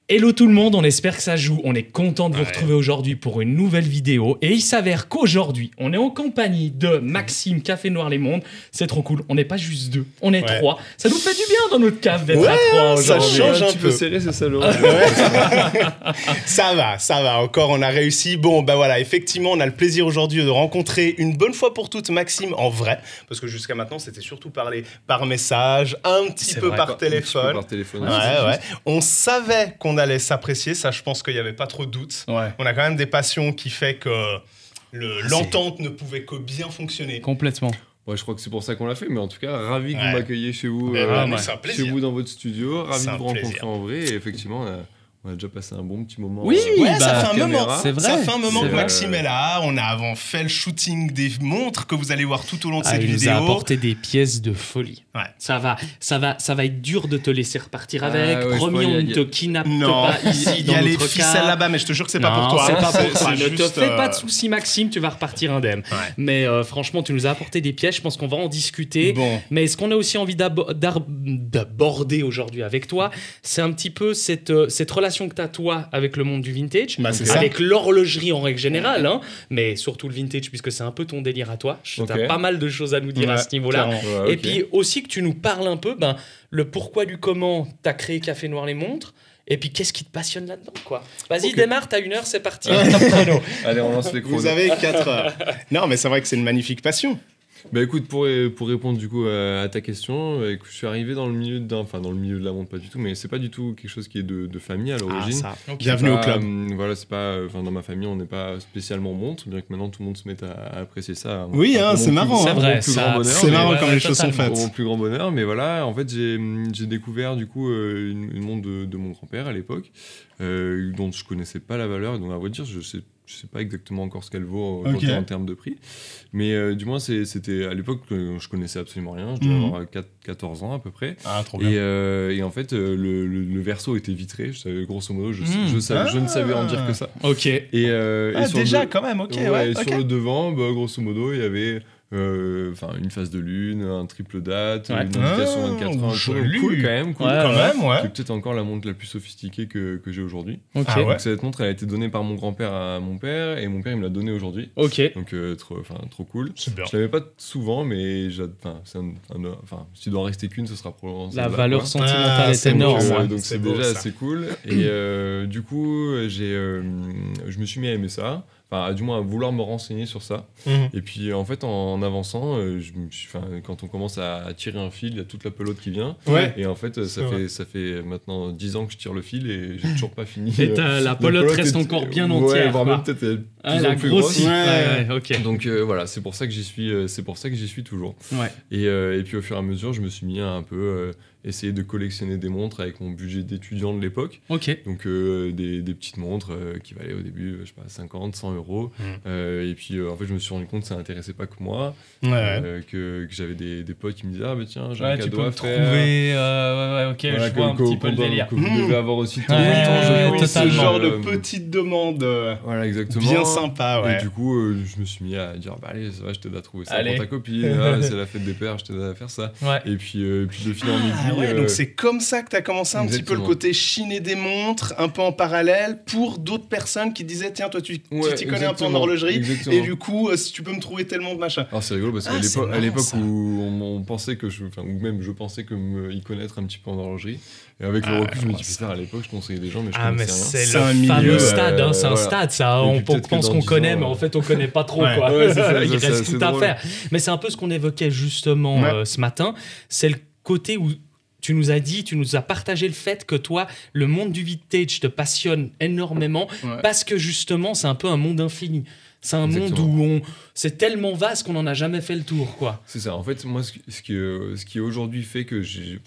Hello tout le monde, on espère que ça joue. On est content de vous retrouver aujourd'hui pour une nouvelle vidéo. Et il s'avère qu'aujourd'hui, on est en compagnie de Maxime, Café Noir Les Mondes. C'est trop cool. On n'est pas juste deux, on est trois. Ça nous fait du bien dans notre cave d'être à trois aujourd'hui. Ça change un peu serré, c'est ça, Laurent. Ça va. Encore, on a réussi. Bon, bah voilà, effectivement, on a le plaisir aujourd'hui de rencontrer une bonne fois pour toutes Maxime en vrai. Parce que jusqu'à maintenant, c'était surtout parlé par message, un petit peu par téléphone. Ouais. On savait qu'on allait s'apprécier, ça, je pense qu'il n'y avait pas trop de doute. Ouais. On a quand même des passions qui fait que l'entente ne pouvait que bien fonctionner. Complètement. Ouais, je crois que c'est pour ça qu'on l'a fait, mais en tout cas, ravi que vous m'accueilliez chez vous, chez vous dans votre studio, ravi de vous rencontrer plaisir. en vrai, et effectivement, on a déjà passé un bon petit moment. Oui, ça fait un moment. C'est vrai. Ça fait un moment que Maxime est là. On a avant fait le shooting des montres que vous allez voir tout au long de cette vidéo. Il nous a apporté des pièces de folie. Ouais. Ça va être dur de te laisser repartir avec. Ouais, Promis, on ne te kidnappe pas ici il y dans a les notre ficelles cas. là-bas, mais je te jure que c'est pas pour toi. C'est pas pour toi. Ne juste, te fais pas de soucis, Maxime, tu vas repartir indemne. Ouais. Mais franchement, tu nous as apporté des pièces. Je pense qu'on va en discuter. Bon. Mais ce qu'on a aussi envie d'aborder aujourd'hui avec toi, c'est un petit peu cette relation que tu as, toi, avec le monde du vintage, C'est ça. avec l'horlogerie en règle générale, hein, mais surtout le vintage, puisque c'est un peu ton délire à toi. Tu as pas mal de choses à nous dire à ce niveau-là. Et puis aussi que tu nous parles un peu le pourquoi du comment tu as créé Café Noir Les Montres. Et puis, qu'est-ce qui te passionne là-dedans, quoi? Vas-y, démarre, t'as 1 heure, c'est parti. Top chrono. Allez, on lance les chronos. Vous avez 4 heures. Non, mais c'est vrai que c'est une magnifique passion. Bah écoute, pour répondre du coup à ta question, je suis arrivé dans le milieu dans le milieu de la montre, pas du tout, mais c'est pas du tout quelque chose qui est de famille à l'origine. Bienvenue au club. Voilà, c'est pas, dans ma famille, on n'est pas spécialement montre, bien que maintenant tout le monde se mette à apprécier ça. Oui, c'est marrant. C'est vrai, c'est marrant comme les choses sont faites. Pour mon plus grand bonheur, mais voilà, en fait, j'ai découvert du coup une montre de mon grand-père à l'époque, dont je connaissais pas la valeur, donc à vrai dire, je sais pas exactement encore ce qu'elle vaut en termes de prix, mais du moins c'était à l'époque que je connaissais absolument rien, je devais avoir 14 ans à peu près. Trop bien. Et en fait le verso était vitré, je savais, grosso modo je ne savais en dire que ça. Ok. Et sur déjà quand même, ok. Sur le devant, grosso modo il y avait une phase de lune, un triple date, une indication 24 heures, cool quand même, quand même, qui est peut-être encore la montre la plus sophistiquée que j'ai aujourd'hui. Ok. Donc cette montre elle a été donnée par mon grand-père à mon père, et mon père il me l'a donnée aujourd'hui. Ok. Donc trop cool. C'est bien. Je l'avais pas souvent, mais s'il doit en rester qu'une, ce sera probablement la valeur sentimentale est énorme. Donc c'est déjà assez cool. Et du coup je me suis mis à aimer ça. Du moins à vouloir me renseigner sur ça. Et puis en fait en avançant, quand on commence à tirer un fil, il y a toute la pelote qui vient. Et en fait ça fait maintenant 10 ans que je tire le fil et j'ai toujours pas fini. Et la pelote reste encore bien entière. Voire même peut-être plus grosse. grosse. Ok. Donc voilà, c'est pour ça que j'y suis toujours. Et puis au fur et à mesure, je me suis mis à un peu essayer de collectionner des montres avec mon budget d'étudiant de l'époque. Ok. Donc des petites montres qui valaient au début, je sais pas, 50, 100 euros. Et puis en fait, je me suis rendu compte que ça n'intéressait pas que moi. Que j'avais des potes qui me disaient, ah bah tiens, j'ai un cadeau à faire. Je vois un petit peu le délire. Que vous devez avoir aussi tout le temps, ce genre de petite demande. Voilà, exactement. Bien sympa, Et du coup, je me suis mis à dire, bah allez, ça va, je t'aide à trouver ça pour ta copine. C'est la fête des pères, je t'aide à faire ça. Et puis de fil en aiguille. Donc c'est comme ça que tu as commencé un petit peu le côté chiner des montres, un peu en parallèle, pour d'autres personnes qui disaient, tiens, toi, tu t'y connais un peu en horlogerie, et du coup, si tu peux me trouver tellement de machin. Alors c'est rigolo parce qu'à l'époque où on pensait que ou même je pensais que y connaître un petit peu en horlogerie, et avec le recul, je me dis, putain, à l'époque, je conseillais des gens, mais je connaissais rien. C'est le fameux stade, c'est un stade, ça. On pense qu'on connaît, mais en fait, on connaît pas trop, quoi. Il reste tout à faire. Mais c'est un peu ce qu'on évoquait justement ce matin, c'est le côté où tu nous as partagé le fait que toi, le monde du vintage te passionne énormément parce que justement, c'est un peu un monde infini. C'est un monde où c'est tellement vaste qu'on n'en a jamais fait le tour, quoi. C'est ça. En fait, moi, ce qui aujourd'hui fait que j'ai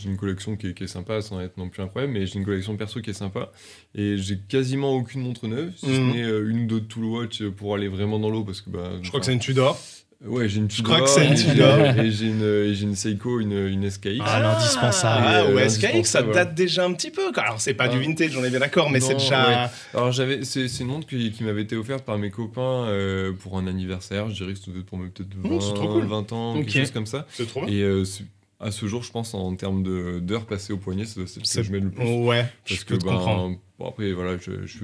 une collection qui est sympa, sans être non plus incroyable, mais j'ai une collection perso qui est sympa. Et j'ai quasiment aucune montre neuve, si ce n'est une ou deux Tool Watch pour aller vraiment dans l'eau, parce que je crois que c'est une Tudor. Ouais, j'ai une Tudor. Je crois que c'est une Tudor. Et j'ai une Seiko, une SKX. L'indispensable. SKX, ça date déjà un petit peu. Alors, c'est pas du vintage, on est bien d'accord, mais c'est déjà... Alors, c'est une montre qui m'avait été offerte par mes copains pour un anniversaire. Je dirais que c'était pour peut-être 20 ans, quelque chose comme ça. C'est trop bien. Et à ce jour, je pense, en termes d'heures passées au poignet, c'est ce que je mets le plus. Ouais, parce que bon, après, voilà, je suis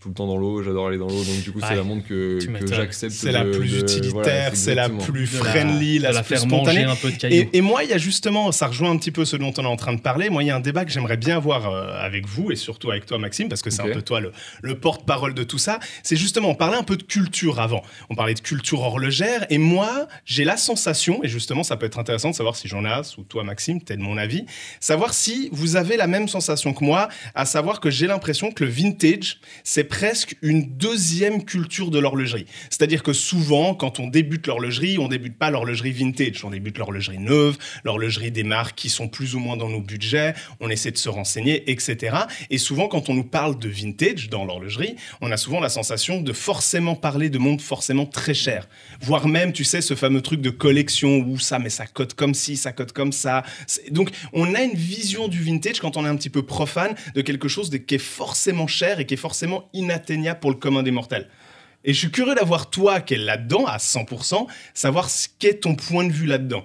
tout le temps dans l'eau, j'adore aller dans l'eau, donc du coup, c'est la montre que j'accepte. C'est la plus utilitaire, c'est la plus friendly, la plus faire spontanée. Manger un peu de cailloux. Et moi, il y a justement, ça rejoint un petit peu ce dont on est en train de parler. Moi, il y a un débat que j'aimerais bien avoir avec vous et surtout avec toi, Maxime, parce que c'est un peu toi le porte-parole de tout ça. C'est justement, on parlait un peu de culture avant. On parlait de culture horlogère. Et moi, j'ai la sensation, et justement, ça peut être intéressant de savoir si Jonas ou toi, Maxime, peut-être mon avis, savoir si vous avez la même sensation que moi, à savoir que j'ai l'impression que le vintage, c'est presque une deuxième culture de l'horlogerie. C'est-à-dire que souvent, quand on débute l'horlogerie, on débute pas l'horlogerie vintage. On débute l'horlogerie neuve, l'horlogerie des marques qui sont plus ou moins dans nos budgets. On essaie de se renseigner, etc. Et souvent, quand on nous parle de vintage dans l'horlogerie, on a souvent la sensation de forcément parler de montres forcément très chères. Voire même, tu sais, ce fameux truc de collection où ça cote comme ci, ça cote comme ça. Donc, on a une vision du vintage quand on est un petit peu profane de quelque chose qui est forcément cher et qui est forcément inatteignable pour le commun des mortels. Et je suis curieux d'avoir toi qui est là-dedans à 100%, savoir ce qu'est ton point de vue là-dedans.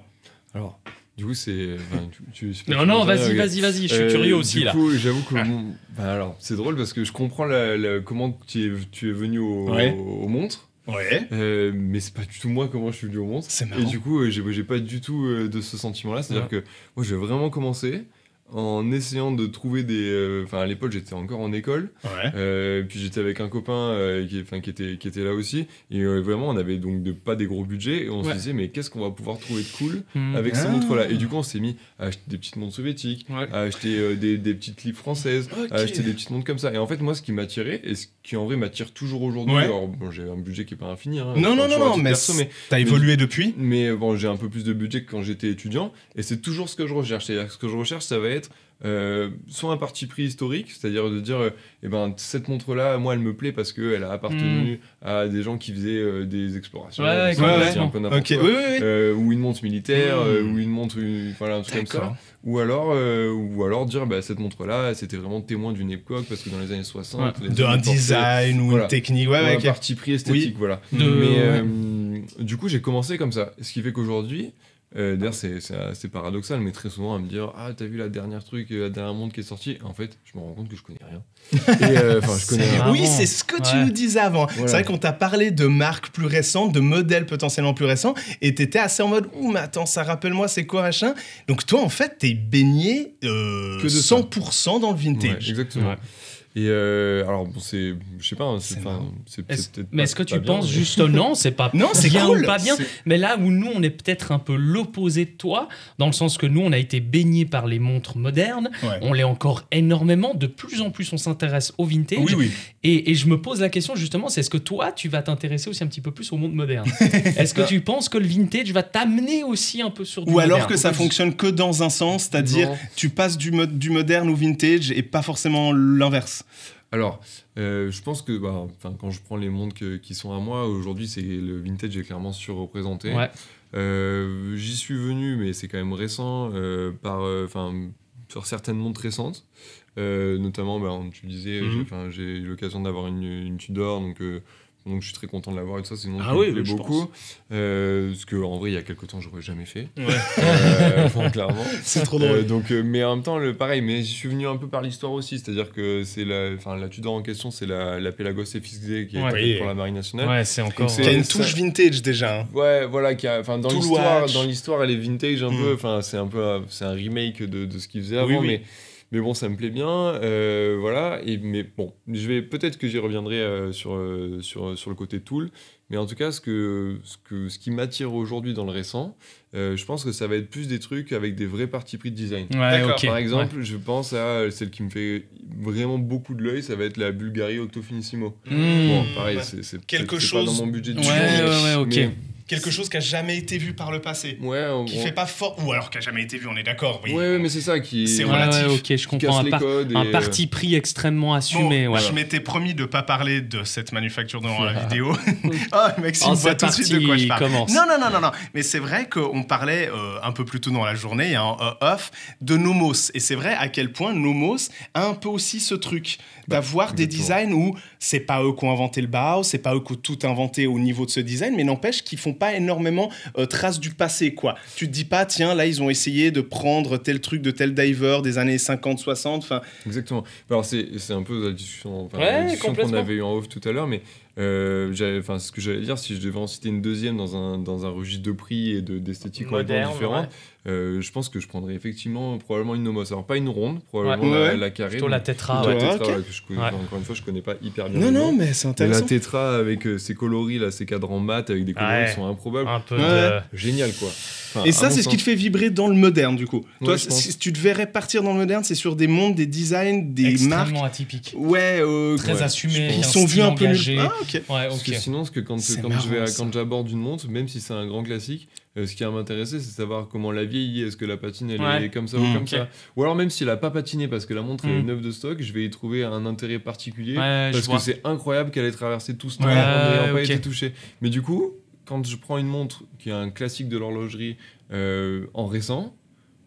Alors, du coup, c'est... Non, vas-y, je suis curieux aussi, du là. Du coup, j'avoue que... alors, c'est drôle parce que je comprends comment tu es venu aux montres. Ouais. Mais c'est pas du tout moi comment je suis venu aux montres. C'est marrant. Et du coup, j'ai pas du tout de ce sentiment-là. C'est-à-dire que moi, j'ai vraiment commencé en essayant de trouver des... à l'époque, j'étais encore en école. Ouais. Puis j'étais avec un copain qui était là aussi. Et vraiment, on avait donc pas des gros budgets. Et on se disait, mais qu'est-ce qu'on va pouvoir trouver de cool avec ces montres-là? Et du coup, on s'est mis à acheter des petites montres soviétiques, à acheter des petites clips françaises, à acheter des petites montres comme ça. Et en fait, moi, ce qui m'attirait, et ce qui en vrai m'attire toujours aujourd'hui, alors bon, j'ai un budget qui est pas infini. Non, mais t'as évolué depuis. Mais bon, j'ai un peu plus de budget que quand j'étais étudiant. Et c'est toujours ce que je recherche. C'est-à-dire que ce que je recherche, ça va être soit un parti pris historique, c'est-à-dire de dire cette montre-là, moi elle me plaît parce qu'elle a appartenu à des gens qui faisaient des explorations, un peu n'importe quoi, ou une montre militaire, ou une montre, un truc comme ça. Ou alors dire cette montre-là, c'était vraiment témoin d'une époque parce que dans les années 60, d'un design ou une technique, un parti pris esthétique, voilà. Mais du coup, j'ai commencé comme ça, ce qui fait qu'aujourd'hui, d'ailleurs c'est paradoxal, mais très souvent à me dire t'as vu la dernière montre qui est sortie, en fait je me rends compte que je connais rien. Je connais rien. Oui, c'est ce que tu nous disais avant. Voilà. C'est vrai qu'on t'a parlé de marques plus récentes, de modèles potentiellement plus récents, et t'étais assez en mode mais attends, ça rappelle-moi c'est quoi machin. Donc toi en fait t'es baigné que de 100% dans le vintage. Exactement. Et alors bon, je sais pas, c'est peut-être. Mais est-ce que tu penses juste non, c'est pas bien cool, ou pas bien, mais là où nous on est peut-être un peu l'opposé de toi, dans le sens que nous on a été baignés par les montres modernes, on l'est encore énormément, de plus en plus on s'intéresse au vintage. Oui. Et je me pose la question justement, c'est est-ce que toi tu vas t'intéresser aussi un petit peu plus au monde moderne? Est-ce que tu penses que le vintage va t'amener aussi un peu sur du moderne? Ou alors que ça fonctionne que dans un sens, c'est-à-dire tu passes du moderne au vintage et pas forcément l'inverse? Alors, je pense que quand je prends les montres qui sont à moi, aujourd'hui, le vintage est clairement surreprésenté. J'y suis venu, mais c'est quand même récent, sur certaines montres récentes. Notamment, tu le disais, j'ai eu l'occasion d'avoir une Tudor, donc je suis très content de l'avoir et tout ça, c'est une montre qui me plaît beaucoup. Parce qu'en vrai, il y a quelques temps, j'aurais jamais fait. Clairement. C'est trop drôle. Mais en même temps, pareil, mais j'y suis venu un peu par l'histoire aussi, c'est-à-dire que c'est la Tudor en question, c'est la Pelagos FXD qui est faite pour la Marine nationale. Ouais, c'est encore. Qui a une touche vintage déjà. Ouais, voilà, dans l'histoire, elle est vintage un peu. C'est un remake de ce qu'ils faisaient avant, mais bon, ça me plaît bien, voilà. Mais bon, peut-être que j'y reviendrai sur le côté tool. Mais en tout cas, ce qui m'attire aujourd'hui dans le récent, je pense que ça va être plus des trucs avec des vrais partis pris de design. Par exemple, je pense à celle qui me fait vraiment beaucoup de l'œil, ça va être la Bulgari Octofinissimo. Bon, pareil, c'est quelque chose pas dans mon budget du quelque chose qui a jamais été vu par le passé, qui fait pas fort, ou alors qui a jamais été vu, on est d'accord. Mais c'est ça qui. C'est relatif. Je comprends. Un parti pris extrêmement assumé. Je m'étais promis de pas parler de cette manufacture dans la vidéo. Maxime voit tout de suite de quoi je parle. Non. Mais c'est vrai qu'on parlait un peu plus tôt dans la journée, en off, de Nomos. Et c'est vrai à quel point Nomos a un peu aussi ce truc d'avoir des designs où c'est pas eux qui ont inventé le Bauhaus, c'est pas eux qui ont tout inventé au niveau de ce design, mais n'empêche qu'ils font pas énormément trace du passé, quoi. Tu te dis pas, tiens, là, ils ont essayé de prendre tel truc de tel diver des années 50-60, enfin... Exactement. Alors, c'est un peu la discussion, qu'on avait eu en off tout à l'heure, mais ce que j'allais dire, si je devais en citer une deuxième dans un registre de prix et d'esthétique complètement différent, je pense que je prendrais effectivement probablement une Nomos. Alors pas une ronde, probablement la carrée. Plutôt la tétra. Encore une fois, je connais pas hyper bien. Non, mais c'est intéressant. Mais la tétra avec ses coloris, là, ses cadrans mat avec des coloris qui sont improbables. Un peu génial, quoi. Enfin, et ça, c'est ce qui te fait vibrer dans le moderne, du coup. Ouais, toi, si tu devrais partir dans le moderne, c'est sur des mondes, des designs, des marques. Extrêmement atypiques. Très assumés. Qui sont vus un peu engagé. ok. Parce que sinon, quand j'aborde une montre, même si c'est un grand classique, ce qui va m'intéresser, c'est de savoir comment la vieillit. Est-ce que la patine, elle est comme ça ou comme ça. Ou alors, même si elle n'a pas patiné parce que la montre est neuve de stock, je vais y trouver un intérêt particulier. Parce que c'est incroyable qu'elle ait traversé tout ce temps n'ayant pas été touchée. Mais du coup, quand je prends une montre qui est un classique de l'horlogerie en récent,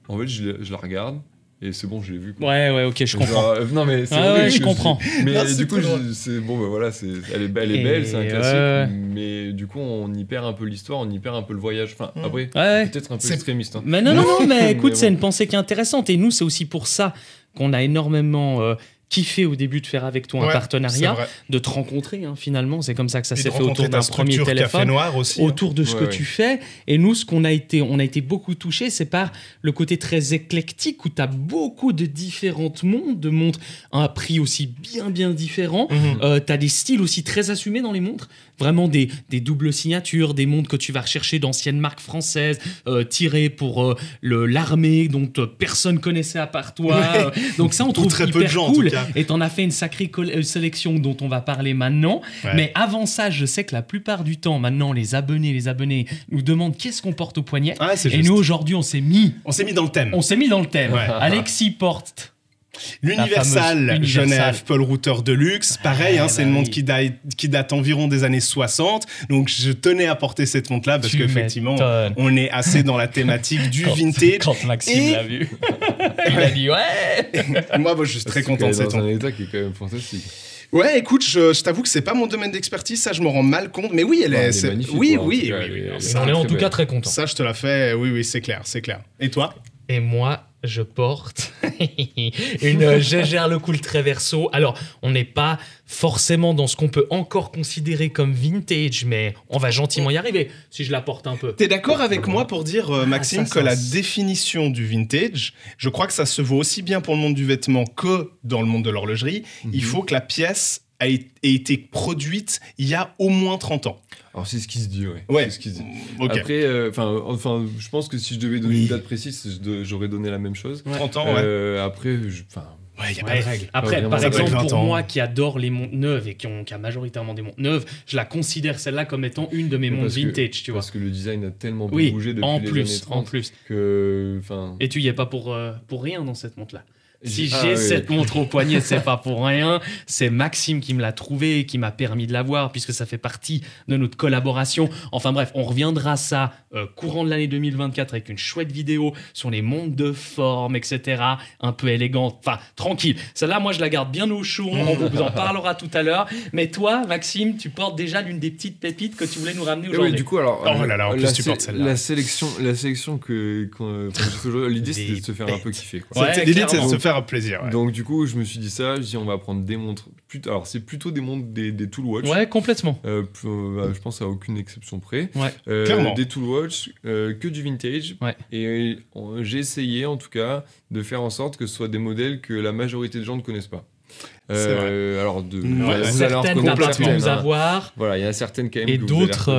en fait, je la regarde. Et c'est bon, je l'ai vu. Quoi. Ok, je comprends. Non, mais c'est vrai. Je comprends. Mais du coup, c'est bon, voilà, elle est belle, c'est un classique. Mais du coup, on y perd un peu l'histoire, on y perd un peu le voyage. Enfin, après, peut-être un peu extrémiste. Hein. Mais non, mais écoute, c'est une pensée qui est intéressante. Et nous, c'est aussi pour ça qu'on a énormément kiffé au début de faire avec toi un partenariat, de te rencontrer finalement. C'est comme ça que ça s'est fait autour d'un premier téléphone, aussi, autour de ce que tu fais. Et nous, on a été beaucoup touchés, c'est par le côté très éclectique où tu as beaucoup de différentes montres, de montres à un prix aussi bien différent. Tu as des styles aussi très assumés dans les montres. Vraiment des doubles signatures, des montres que tu vas rechercher d'anciennes marques françaises, tirées pour l'armée, dont personne connaissait à part toi. Donc ça, on trouve très hyper peu de gens, cool. En tout cas. Et t'en as fait une sacrée sélection dont on va parler maintenant. Mais avant ça, je sais que la plupart du temps, maintenant, les abonnés nous demandent qu'est-ce qu'on porte au poignet. Et nous, aujourd'hui, on s'est mis dans le thème. Alexis porte... L'Universal Genève Paul Router Deluxe, pareil, c'est une montre qui date environ des années 60, donc je tenais à porter cette montre-là parce qu'effectivement, on est assez dans la thématique du vintage. Quand Maxime l'a vu, il a dit Moi, je suis très content de cette montre. C'est un état qui est quand même fantastique. Ouais, écoute, je t'avoue que c'est pas mon domaine d'expertise, ça je m'en rends mal compte, mais oui, elle est magnifique. Oui. On est en tout cas très content. Ça, je te la fais, oui, c'est clair. Et toi ? Et moi, je porte une Jaeger LeCoultre Traverso. Alors, on n'est pas forcément dans ce qu'on peut encore considérer comme vintage, mais on va gentiment y arriver si je la porte un peu. T'es d'accord avec moi pour dire, Maxime, que la définition du vintage, je crois que ça se vaut aussi bien pour le monde du vêtement que dans le monde de l'horlogerie. Il faut que la pièce ait été produite il y a au moins 30 ans. Alors c'est ce qui se dit, c'est ce qui se dit. Okay. Après, je pense que si je devais donner une date précise, j'aurais donné la même chose. 30 ans, Après, il n'y a pas de règle. Après, par exemple, pour moi qui adore les montres neuves et qui a majoritairement des montres neuves, je la considère celle-là comme étant une de mes montres vintage, tu vois. Parce que le design a tellement bougé depuis les années 30 que... Et tu y es pas pour rien dans cette montre-là. Si j'ai cette montre au poignet, c'est pas pour rien. C'est Maxime qui me l'a trouvée et qui m'a permis de l'avoir, puisque ça fait partie de notre collaboration. Enfin bref, on reviendra à ça courant de l'année 2024 avec une chouette vidéo sur les montres de forme, etc. Un peu élégante. Enfin, tranquille. Celle-là, moi, je la garde bien au chaud. On vous en parlera tout à l'heure. Mais toi, Maxime, tu portes déjà l'une des petites pépites que tu voulais nous ramener aujourd'hui. Oui, du coup, alors... en plus, tu portes celle-là. La sélection l'idée, c'était de se faire un peu kiffer. L'idée, c'est de se faire plaisir. Donc du coup, je me suis dit ça, on va prendre des montres. Alors c'est plutôt des montres des Tool Watch. Ouais, complètement. Je pense à aucune exception près. Clairement. Des Tool Watch, que du vintage. Et j'ai essayé en tout cas de faire en sorte que ce soit des modèles que la majorité des gens ne connaissent pas. Alors certaines n'ont pas pu nous avoir. Voilà, il y en a certaines quand même. Et d'autres,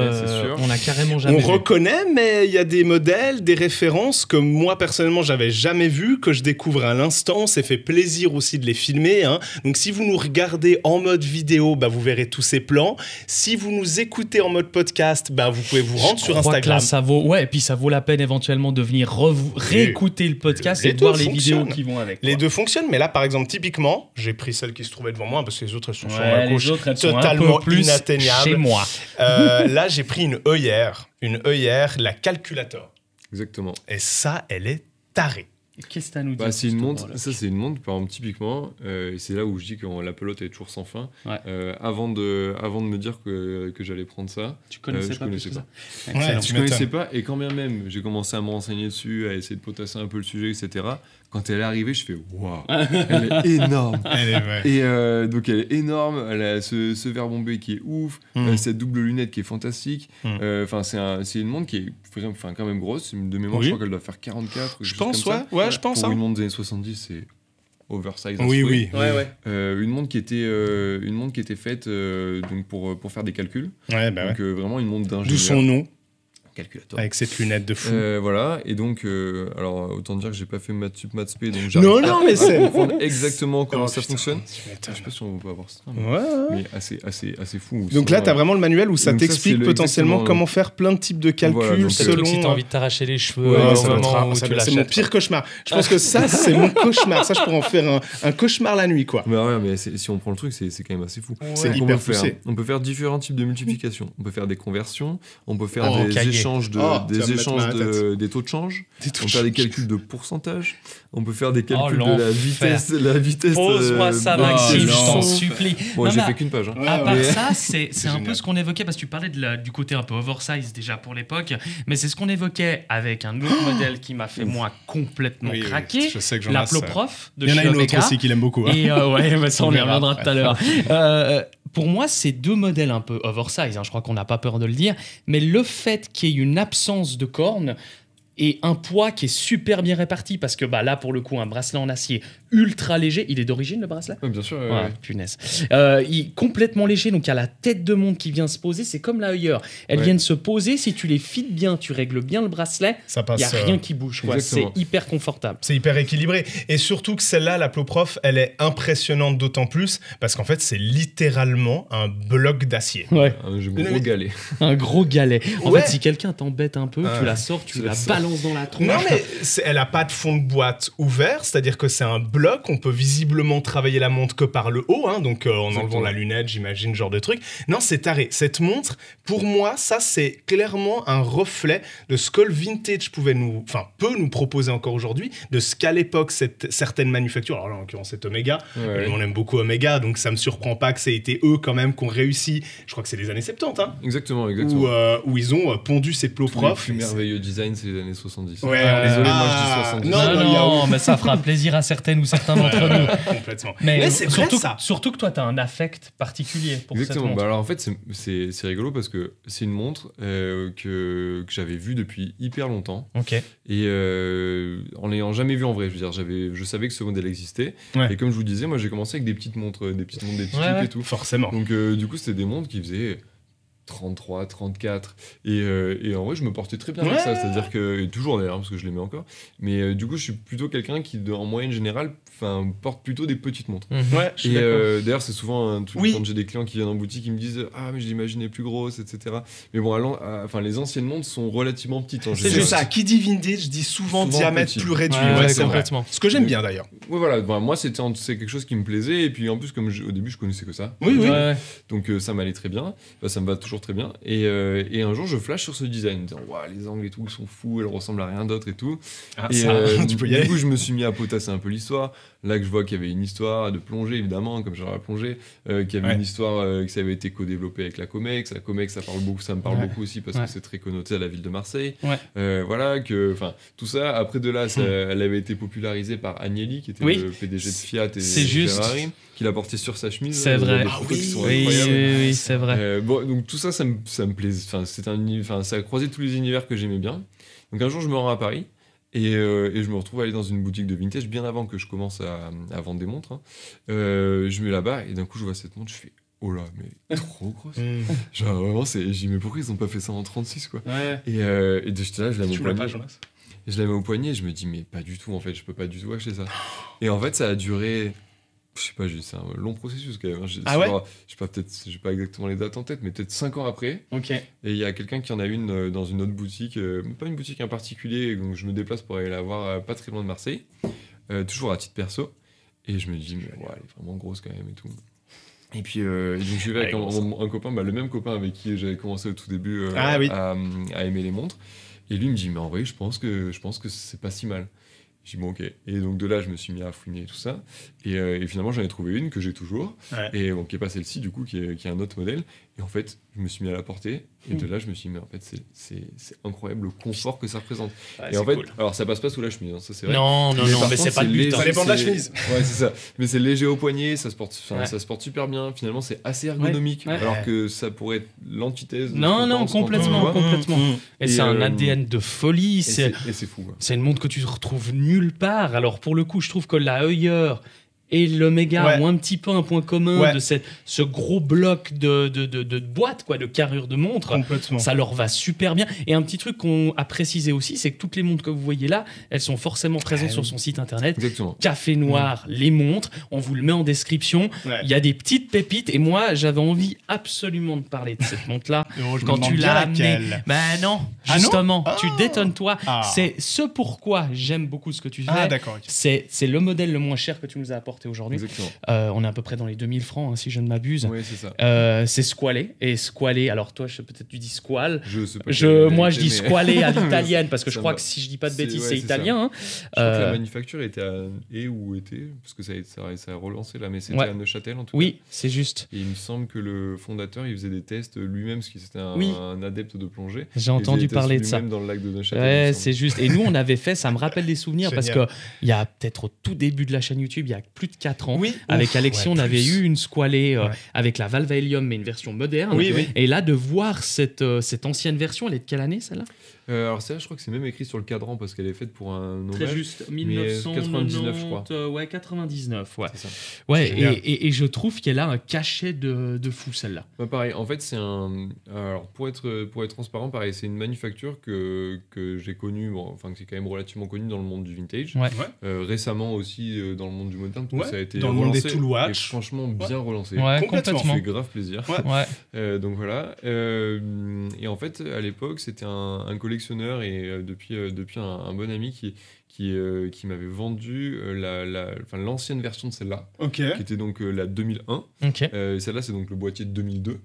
on a carrément jamais vu. On reconnaît, mais il y a des modèles, des références que moi personnellement j'avais jamais vues, que je découvre à l'instant. On s'est fait plaisir aussi de les filmer. Donc si vous nous regardez en mode vidéo, vous verrez tous ces plans. Si vous nous écoutez en mode podcast, vous pouvez vous rendre sur Instagram. Que là, ça vaut, et puis ça vaut la peine éventuellement de venir réécouter le podcast et de voir les vidéos qui vont avec. Les deux fonctionnent, mais là par exemple typiquement, j'ai pris celle qui se trouvait devant moi parce que les autres elles sont sur ma gauche, totalement inatteignables. Chez moi. Là j'ai pris une œillère, la Calculator. Exactement. Et ça, elle est tarée. Qu'est-ce que tu as à nous dire? C'est une montre, ça c'est une montre, par exemple, typiquement, et c'est là où je dis que la pelote est toujours sans fin. Avant de me dire que j'allais prendre ça, je connaissais pas. Je connaissais pas, et quand bien même j'ai commencé à me renseigner dessus, à essayer de potasser un peu le sujet, etc. Quand elle est arrivée, je fais waouh, elle est énorme. Et donc elle est énorme, elle a ce verre bombé qui est ouf, cette double lunette qui est fantastique. C'est une montre qui est quand même grosse. De mémoire, je crois qu'elle doit faire 44. Je pense, ouais, je pense. Pour une montre des années 70, c'est oversize. Oui. Une montre qui était faite donc pour faire des calculs. Donc vraiment une montre d'ingénieur. D'où son nom. Calculateur. Avec cette lunette de fou. Voilà, et donc, alors autant dire que j'ai pas fait maths sup, maths spé, donc j'arrive mais c'est comprendre exactement comment ça fonctionne. Je sais pas si on peut avoir ça, mais assez fou. Donc là, t'as vraiment le manuel où ça t'explique potentiellement comment faire plein de types de calculs selon. Si t'as envie de t'arracher les cheveux, c'est mon pire cauchemar. Je pense que ça, c'est mon cauchemar. Ça, je pourrais en faire un cauchemar la nuit, quoi. Mais si on prend le truc, c'est quand même assez fou. C'est hyper poussé. On peut faire différents types de multiplication. On peut faire des conversions. On peut faire des des taux de change, on peut faire des calculs de pourcentage, on peut faire des calculs de la vitesse. Pose-moi ça, Maxime, je t'en supplie. Bon, j'ai fait qu'une page. À part ça, c'est un peu ce qu'on évoquait, parce que tu parlais du côté un peu oversize déjà pour l'époque, mais c'est ce qu'on évoquait avec un autre modèle qui m'a fait moi complètement craquer, la Ploprof de chez Omega. Il y en a une autre aussi qu'il aime beaucoup. Et ça on y reviendra tout à l'heure. Pour moi, c'est deux modèles un peu oversize, je crois qu'on n'a pas peur de le dire, mais le fait qu'il y ait une absence de cornes et un poids qui est super bien réparti, parce que là, pour le coup, un bracelet en acier ultra léger. Il est d'origine, le bracelet ? Oui, bien sûr. Punaise. Il est complètement léger, donc il y a la tête de montre qui vient se poser. C'est comme là ailleurs. Elles viennent se poser. Si tu les fites bien, tu règles bien le bracelet, il n'y a rien qui bouge. C'est hyper confortable. C'est hyper équilibré. Et surtout que celle-là, la Ploprof, elle est impressionnante d'autant plus parce qu'en fait, c'est littéralement un bloc d'acier. Un gros galet. Un gros galet. En fait, si quelqu'un t'embête un peu, tu la sors, tu la balances dans la tronche. Non, mais elle n'a pas de fond de boîte ouvert, c'est-à-dire que c'est un bloc. On peut visiblement travailler la montre que par le haut, donc en enlevant la lunette, j'imagine, genre de truc. Non, c'est taré. Cette montre, pour moi, ça, c'est clairement un reflet de ce que le vintage peut nous proposer encore aujourd'hui, de ce qu'à l'époque, certaines manufactures, alors là, en l'occurrence, c'est Omega, on aime beaucoup Omega, donc ça me surprend pas que ça ait été eux, quand même, qui ont réussi, je crois que c'est les années 70, Exactement. Où ils ont pondu ces Ploprof. Le plus merveilleux design, c'est les années 70. Désolé, moi, je dis 70. Non, mais ça fera plaisir à certaines ou certains d'entre nous. Complètement. Mais c'est surtout que toi, tu as un affect particulier pour cette montre. Alors en fait, c'est rigolo parce que c'est une montre que j'avais vue depuis hyper longtemps. Et en l'ayant jamais vue en vrai, je savais que ce modèle existait. Et comme je vous disais, moi j'ai commencé avec des petites montres, des types et tout. Forcément. Donc du coup, c'était des montres qui faisaient 33, 34 et en vrai je me portais très bien avec ça, c'est-à-dire que, et toujours d'ailleurs parce que je les mets encore, mais du coup je suis plutôt quelqu'un qui en moyenne générale porte plutôt des petites montres. Et d'ailleurs c'est souvent un truc quand j'ai des clients qui viennent en boutique, ils me disent mais je l'imaginais plus grosse, etc. Mais bon, les anciennes montres sont relativement petites en général. C'est ça, qui dit vintage dit souvent diamètre petit. Plus réduit. C'est complètement. Ce que j'aime bien d'ailleurs. Moi c'est quelque chose qui me plaisait, et puis en plus comme au début je connaissais que ça. Donc ça m'allait très bien, ça me va toujours très bien, et un jour je flash sur ce design en disant les angles et tout sont fous, elles ressemblent à rien d'autre et tout, du coup je me suis mis à potasser un peu l'histoire. Là que je vois qu'il y avait une histoire de plongée, évidemment, comme j'aurais plongé, qu'il y avait une histoire que ça avait été co-développé avec la Comex. La Comex, ça me parle beaucoup aussi parce que c'est très connoté à la ville de Marseille. Tout ça, après de là, elle avait été popularisée par Agnelli, qui était le PDG de Fiat et Ferrari, qui l'a porté sur sa chemise. C'est vrai. Oui, c'est vrai. Donc tout ça, ça me plaisait. Ça a croisé tous les univers que j'aimais bien. Donc un jour, je me rends à Paris. Et je me retrouve à aller dans une boutique de vintage bien avant que je commence à vendre des montres. Je me mets là-bas et d'un coup je vois cette montre, je fais oh là, mais trop grosse. Genre vraiment, j'ai dit mais pourquoi ils ont pas fait ça en 36 quoi. Et j'étais là, je la mets au poignet. Je la mets au poignet et je me dis mais pas du tout en fait, je peux pas du tout acheter ça. Et en fait ça a duré, je sais pas, c'est un long processus quand même. Je sais pas, peut-être, j'ai pas exactement les dates en tête, mais peut-être 5 ans après. Et il y a quelqu'un qui en a une dans une autre boutique, pas une boutique en particulier, donc je me déplace pour aller la voir pas très loin de Marseille, toujours à titre perso. Et je me dis, mais elle est vraiment grosse quand même et tout. Et puis donc je vais avec un copain, le même copain avec qui j'avais commencé au tout début à aimer les montres. Et lui me dit, mais en vrai, je pense que c'est pas si mal. J'ai dit bon, ok. Et donc de là, je me suis mis à fouiner tout ça. Et finalement, j'en ai trouvé une que j'ai toujours. Et bon, qui est pas celle-ci, du coup, qui est un autre modèle. Et en fait, je me suis mis à la porter. Et de là, je me suis dit, mais en fait, c'est incroyable le confort que ça représente. Et en fait, cool. Alors ça passe pas sous la chemise, hein, ça c'est vrai. Non, mais c'est pas le but. Ça dépend de la chemise. Ouais, c'est ça. Mais c'est léger au poignet, ça se porte super bien. Finalement, c'est assez ergonomique. Alors que ça pourrait être l'antithèse. Non, complètement. Et c'est un ADN de folie. Et c'est fou. Quoi. C'est une montre que tu retrouves nulle part. Alors pour le coup, je trouve que la Heuer et l'Omega ont un petit peu un point commun de ce gros bloc de boîte, quoi, de carrure de montre. Complètement. Ça leur va super bien. Et un petit truc qu'on a précisé aussi, c'est que toutes les montres que vous voyez là, elles sont forcément présentes sur son site internet. Exactement. Café Noir, les montres, on vous le met en description. Il y a des petites pépites. Et moi, j'avais envie absolument de parler de cette montre-là. Quand tu l'as amenée. Ben non, justement, tu détonnes toi. C'est ce pourquoi j'aime beaucoup ce que tu fais. Ah, d'accord. Okay. C'est le modèle le moins cher que tu nous as apporté aujourd'hui. On est à peu près dans les 2000 francs, hein, si je ne m'abuse. Oui, c'est ça. C'est Squale. Et Squale, alors toi, peut-être tu dis Squale. Je sais pas. Moi, je dis Squale à l'italienne, parce que je crois que si je dis pas de bêtises, c'est italien. Hein. Je crois que la manufacture était parce que ça a relancé là, mais c'était à Neuchâtel en tout cas. Oui, c'est juste. Et il me semble que le fondateur, il faisait des tests lui-même, parce qu'il était un adepte de plongée. J'ai entendu parler de ça. Lui-même dans le lac de Neuchâtel. Ouais, c'est juste. Et nous, on avait fait, ça me rappelle des souvenirs, parce qu'il y a peut-être au tout début de la chaîne YouTube, il y a plus de 4 ans, avec Alexis, on avait eu une Squale avec la valve à hélium, mais une version moderne. Et là, de voir cette ancienne version, elle est de quelle année, celle-là ? Alors ça, je crois que c'est même écrit sur le cadran parce qu'elle est faite pour un hommage. Très juste, 1999, je crois. Ouais, 99, ouais. C'est ça. Ouais, et je trouve qu'elle a un cachet de fou, celle-là. Bah, pareil, en fait, c'est un... Alors, pour être transparent, pareil, c'est une manufacture que j'ai connue, qui est quand même relativement connue dans le monde du vintage. Récemment aussi dans le monde du moderne, parce que ça a été dans le monde des tool watch. Et franchement, bien relancé. Complètement. Ça fait grave plaisir. Donc voilà. Et en fait, à l'époque, c'était un collectionneur et depuis un bon ami qui m'avait vendu l'ancienne version de celle-là, qui était donc la 2001. Celle-là, c'est donc le boîtier de 2002.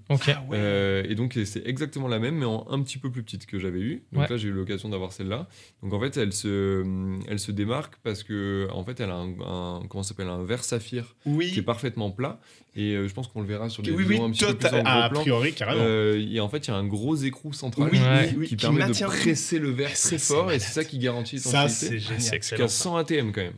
Et donc, c'est exactement la même, mais un petit peu plus petite que j'avais eu. Donc là, j'ai eu l'occasion d'avoir celle-là. Donc en fait, elle se démarque parce que en fait, elle a un verre saphir qui est parfaitement plat. Et je pense qu'on le verra sur des vidéos un petit peu plus en gros plan. A priori, carrément. Et en fait, il y a un gros écrou central qui permet de presser le verre très fort, et c'est ça qui garantit l'étanchéité. Ça, c'est génial. C'est excellent. 100 ATM quand même.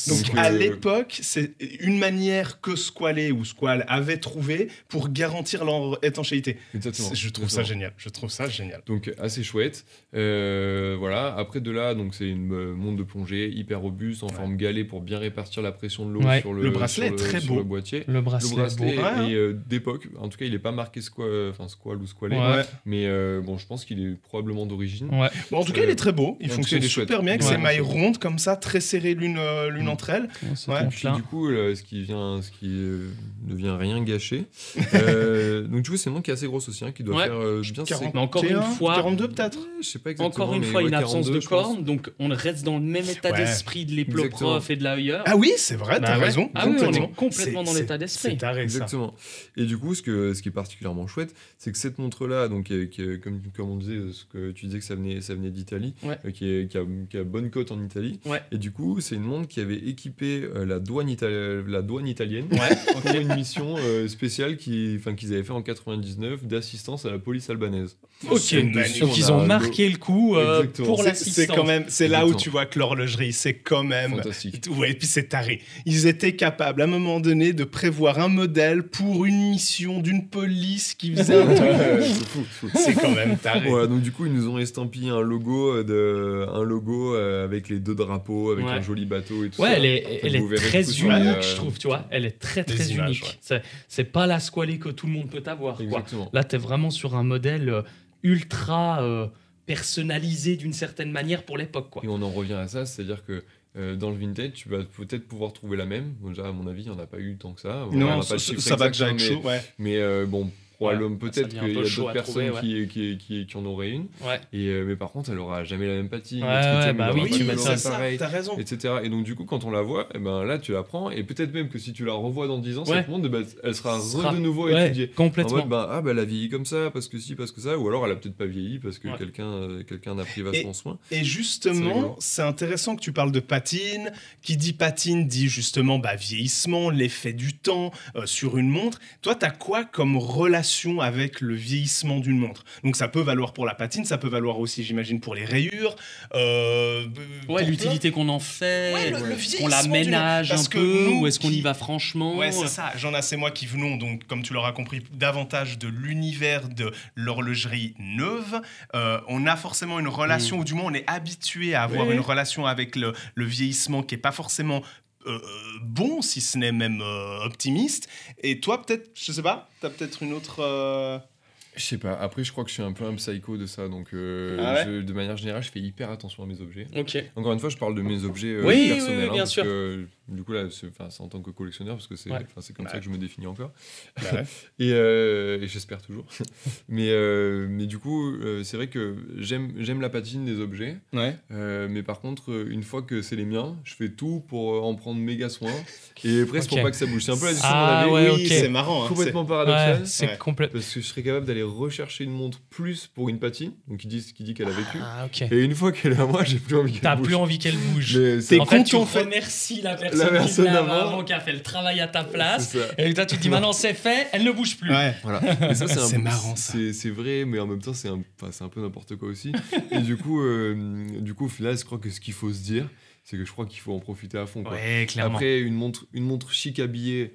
Donc à l'époque, c'est une manière que Squale ou Squale avait trouvé pour garantir leur étanchéité. Exactement. Je trouve ça génial. Donc assez chouette. Voilà. Après de là, donc c'est une montre de plongée hyper robuste en forme galet pour bien répartir la pression de l'eau sur le bracelet très beau. Le boîtier. Le bracelet est d'époque. En tout cas, il est pas marqué Squale ou Squale. Mais bon, je pense qu'il est probablement d'origine. Bon, en tout cas, il est très beau. Il fonctionne super bien avec ses mailles rondes comme ça, très serrées l'une entre elles. Puis du coup, ce qui ne vient rien gâcher. Donc tu vois, c'est une montre qui est assez grosse aussi, qui doit faire bien 40, mais encore une fois, 42 peut-être. Je sais pas exactement. Encore une fois, une absence de corne, donc on reste dans le même état d'esprit de l'Eploprof et de la Heuer. Ah oui, c'est vrai, t'as raison. Ah oui, on est complètement dans l'état d'esprit. C'est taré, ça. Exactement. Et du coup, ce qui est particulièrement chouette, c'est que cette montre-là, donc comme on disait, ce que tu disais que ça venait d'Italie, qui a bonne cote en Italie. Et du coup, c'est une montre qui avait équipé la douane italienne pour une mission spéciale qu'ils avaient fait en 99 d'assistance à la police albanaise. Donc ils ont marqué le coup pour l'assistance. C'est là où tu vois que l'horlogerie, c'est quand même fantastique. Ouais, et puis c'est taré. Ils étaient capables à un moment donné de prévoir un modèle pour une mission d'une police qui faisait un truc. C'est fou. C'est quand même taré. Ouais, donc du coup, ils nous ont estampillé un logo avec les 2 drapeaux, avec un joli bateau et tout ça. Elle est très unique, je trouve, tu vois. Elle est très très unique. C'est pas la Squale que tout le monde peut avoir. Exactement. Là, t'es vraiment sur un modèle ultra personnalisé d'une certaine manière pour l'époque, Et on en revient à ça, c'est-à-dire que dans le vintage, tu vas peut-être pouvoir trouver la même. Bon, déjà, à mon avis, il n'y en a pas eu tant que ça. Non, ça va déjà être chaud. Mais bon, probablement peut-être qu'il y a d'autres personnes qui en auraient une. Mais par contre, elle aura jamais la même patine. Tu mets ça, pareil, t'as raison. Etc. Et donc, du coup, quand on la voit, là, tu la prends. Et peut-être même que si tu la revois dans 10 ans, cette montre, elle sera de nouveau étudiée. Complètement. En mode, elle a vieilli comme ça, parce que parce que ça. Ou alors, elle a peut-être pas vieilli, parce que quelqu'un a pris vachement soin. Et justement, c'est intéressant que tu parles de patine. Qui dit patine dit justement vieillissement, l'effet du temps sur une montre. Toi, t'as quoi comme relation avec le vieillissement d'une montre? Donc, ça peut valoir pour la patine, ça peut valoir aussi, j'imagine, pour les rayures. L'utilité qu'on en fait, le qu'on l'aménage un peu, ou est-ce qu'on y va franchement? Ouais, c'est ça. Jean c'est moi qui venons, donc, comme tu l'auras compris, davantage de l'univers de l'horlogerie neuve. On a forcément une relation, ou du moins on est habitué à avoir une relation avec le vieillissement qui n'est pas forcément bon, si ce n'est même optimiste. Et toi, peut-être, je sais pas, tu as peut-être une autre... Je sais pas, après je crois que je suis un peu un psycho de ça, donc de manière générale je fais hyper attention à mes objets. Encore une fois, je parle de mes objets personnels, bien sûr. Du coup là, c'est en tant que collectionneur, parce que c'est comme ça que je me définis encore. Et j'espère toujours. mais du coup, c'est vrai que j'aime la patine des objets, mais par contre, une fois que c'est les miens, je fais tout pour en prendre méga soin, et presque pour pas que ça bouge. C'est un peu la discussion c'est marrant. Complètement paradoxal. C'est complètement. Parce que je serais capable d'aller rechercher une montre plus pour une patine, donc qui dit qu'elle a vécu. Et une fois qu'elle est à moi, j'ai plus envie qu'elle bouge. T'as plus envie qu'elle bouge. T'es content, tu remercies la personne avant qui a fait le travail à ta place. Et toi, tu te dis maintenant c'est fait, elle ne bouge plus. Voilà. Et ça, c'est marrant. Ça. C'est vrai, mais en même temps, c'est un peu n'importe quoi aussi. Et du coup, au final, je crois que ce qu'il faut se dire, c'est que je crois qu'il faut en profiter à fond. Clairement. Après, une montre chic habillée.